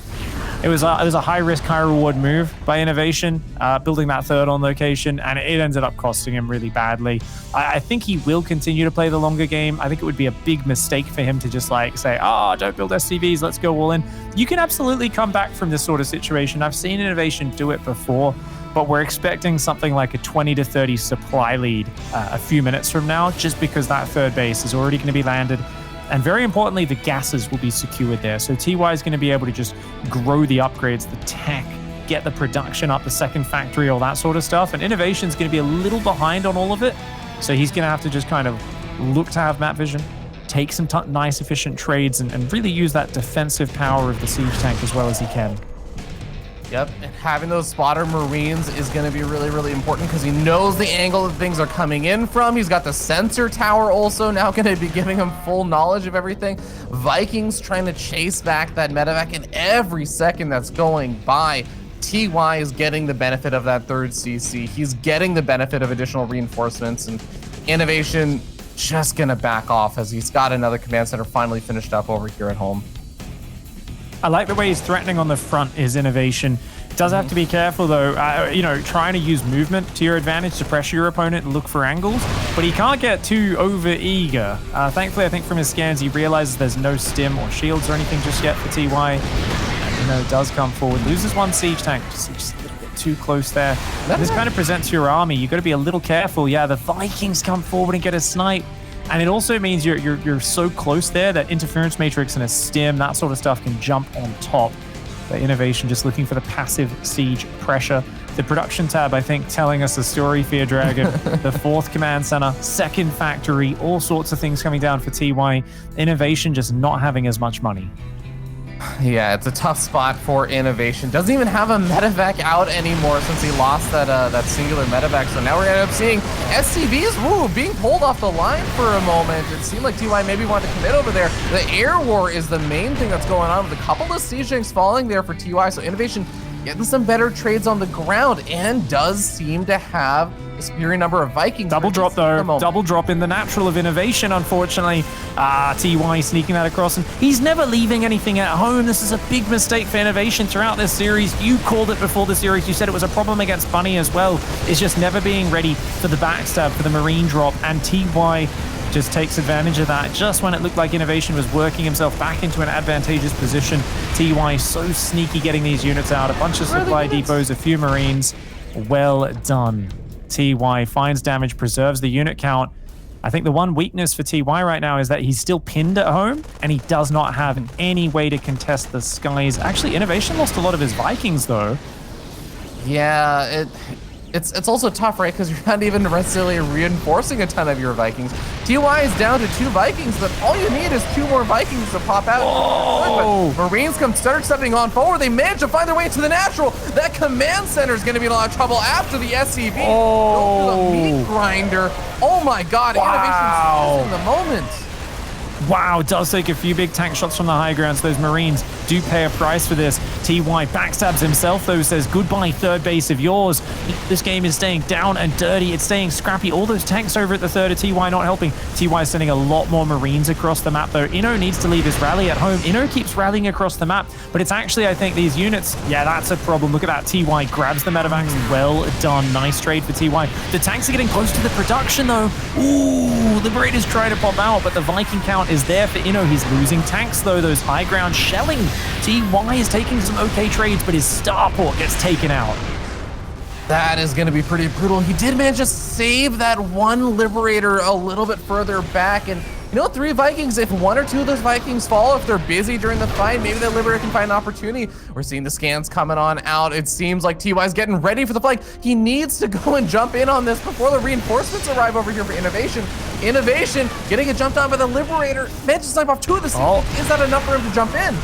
it was a high-risk, high-reward move by INnoVation, building that 3rd on location, and it ended up costing him really badly. I think he will continue to play the longer game. I think it would be a big mistake for him to just like say, don't build SCVs, let's go all in. You can absolutely come back from this sort of situation. I've seen INnoVation do it before, but we're expecting something like a 20 to 30 supply lead a few minutes from now, just because that 3rd base is already going to be landed. And very importantly, the gases will be secured there. So TY is going to be able to just grow the upgrades, the tech, get the production up, the 2nd factory, all that sort of stuff. And INnoVation is going to be a little behind on all of it. So he's going to have to just kind of look to have map vision, take some nice, efficient trades, and really use that defensive power of the siege tank as well as he can. Yep, and having those spotter Marines is going to be really, really important because he knows the angle that things are coming in from. He's got the sensor tower also now going to be giving him full knowledge of everything. Vikings trying to chase back that medevac, and every second that's going by, TY is getting the benefit of that 3rd CC. He's getting the benefit of additional reinforcements, and INnoVation just going to back off as he's got another command center finally finished up over here at home. I like the way he's threatening on the front is INnoVation. Does have to be careful though, trying to use movement to your advantage to pressure your opponent and look for angles, but he can't get too over eager. Thankfully, I think from his scans, he realizes there's no stim or shields or anything just yet for TY. And does come forward, loses 1 siege tank, just a little bit too close there. This kind of presents your army. You got to be a little careful. Yeah, the Vikings come forward and get a snipe. And it also means you're so close there that interference matrix and a stim, that sort of stuff can jump on top. The INnoVation just looking for the passive siege pressure. The production tab, I think, telling us the story, Fear Dragon. The 4th command center, 2nd factory, all sorts of things coming down for TY. INnoVation just not having as much money. Yeah, it's a tough spot for INnoVation. Doesn't even have a medevac out anymore since he lost that singular medevac. So now we're gonna end up seeing SCVs being pulled off the line for a moment. It seemed like TY maybe wanted to commit over there. The air war is the main thing that's going on with a couple of siege tanks falling there for TY. So INnoVation getting some better trades on the ground and does seem to have a superior number of Vikings. Double drop though, double drop in the natural of INnoVation, unfortunately. TY sneaking that across, and he's never leaving anything at home. This is a big mistake for INnoVation throughout this series. You called it before the series. You said it was a problem against Bunny as well. It's just never being ready for the backstab, for the Marine drop, and TY just takes advantage of that just when it looked like INnoVation was working himself back into an advantageous position. TY so sneaky getting these units out. A bunch of supply depots, a few Marines. Well done. TY finds damage, preserves the unit count. I think the one weakness for TY right now is that he's still pinned at home and he does not have any way to contest the skies. Actually, INnoVation lost a lot of his Vikings though. Yeah, it's also tough, right? Because you're not even necessarily reinforcing a ton of your Vikings. TY is down to 2 Vikings, but all you need is 2 more Vikings to pop out. Oh. But Marines start stepping on forward. They manage to find their way to the natural. That command center is going to be in a lot of trouble after the SCV. Oh. The meat grinder. Oh my God! Wow. INnoVation's in the moment. Wow, does take a few big tank shots from the high grounds. Those Marines do pay a price for this. TY backstabs himself, though, says, goodbye, third base of yours. This game is staying down and dirty. It's staying scrappy. All those tanks over at the third of TY not helping. TY is sending a lot more Marines across the map, though. Inno needs to leave his rally at home. Inno keeps rallying across the map, but it's actually, I think, these units. Yeah, that's a problem. Look at that. TY grabs the medevacs. Well done. Nice trade for TY. The tanks are getting close to the production, though. Ooh, the Raiders try to pop out, but the Viking count is there for Inno. He's losing tanks though. Those high ground shelling. TY is taking some okay trades, but his starport gets taken out. That is going to be pretty brutal. He did manage to save that one Liberator a little bit further back, and you know, 3 Vikings, if 1 or 2 of those Vikings fall, if they're busy during the fight, maybe the Liberator can find an opportunity. We're seeing the scans coming on out. It seems like TY's getting ready for the flank. He needs to go and jump in on this before the reinforcements arrive over here for INnoVation. INnoVation getting it jumped on by the Liberator. Managed to snipe off 2 of the Seeds. Is that enough for him to jump in?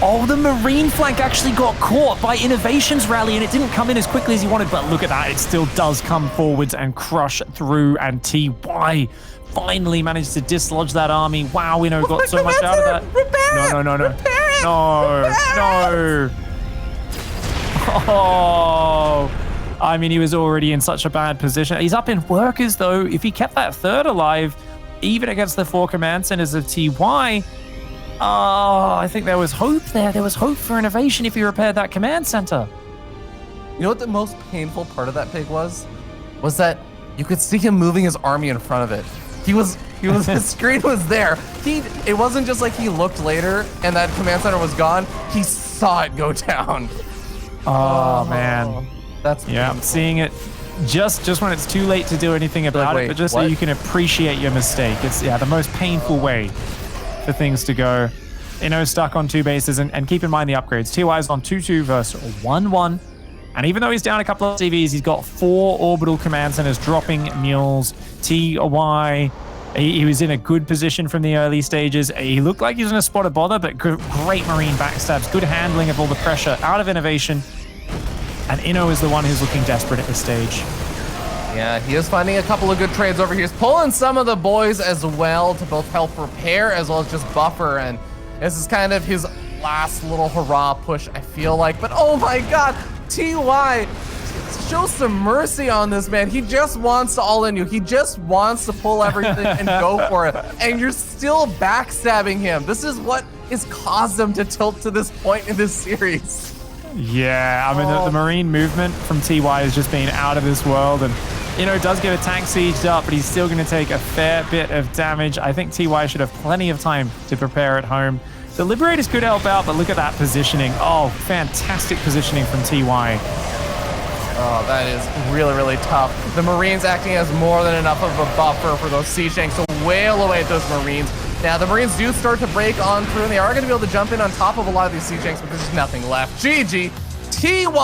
Oh, the Marine flank actually got caught by INnoVation's rally, and it didn't come in as quickly as he wanted, but look at that. It still does come forwards and crush through, and TY finally managed to dislodge that army. Wow, Inno got so much out of that. No. Oh, I mean, he was already in such a bad position. He's up in workers, though. If he kept that third alive, even against the 4 command centers of TY, I think there was hope there. There was hope for INnoVation if he repaired that command center. You know what the most painful part of that pig was? Was that you could see him moving his army in front of it. His screen was there. It wasn't just like he looked later and that command center was gone. He saw it go down. Oh man. That's yeah, I'm seeing it just when it's too late to do anything about it, but just so you can appreciate your mistake. It's the most painful way for things to go. Inno stuck on 2 bases, and keep in mind the upgrades. TY is on 2-2 versus 1-1. And even though he's down a couple of CVs, he's got 4 orbital command centers dropping mules. TY, he was in a good position from the early stages. He looked like he was in a spot of bother, but great Marine backstabs, good handling of all the pressure out of INnoVation. And Inno is the one who's looking desperate at this stage. Yeah, he is finding a couple of good trades over here. He's pulling some of the boys as well to both help repair as well as just buffer. And this is kind of his last little hurrah push, I feel like. But oh my God, TY, show some mercy on this man. He just wants to all in you. He just wants to pull everything and go for it. And you're still backstabbing him. This is what has caused him to tilt to this point in this series. Yeah, I mean, the Marine movement from TY has just been out of this world, and Inno does get a tank sieged up, but he's still going to take a fair bit of damage. I think TY should have plenty of time to prepare at home. The Liberators could help out, but look at that positioning. Oh, fantastic positioning from TY. Oh, that is really, really tough. The Marines acting as more than enough of a buffer for those siege tanks to wail away at those Marines. Now, the Marines do start to break on through, and they are going to be able to jump in on top of a lot of these siege tanks, but there's nothing left. GG. TY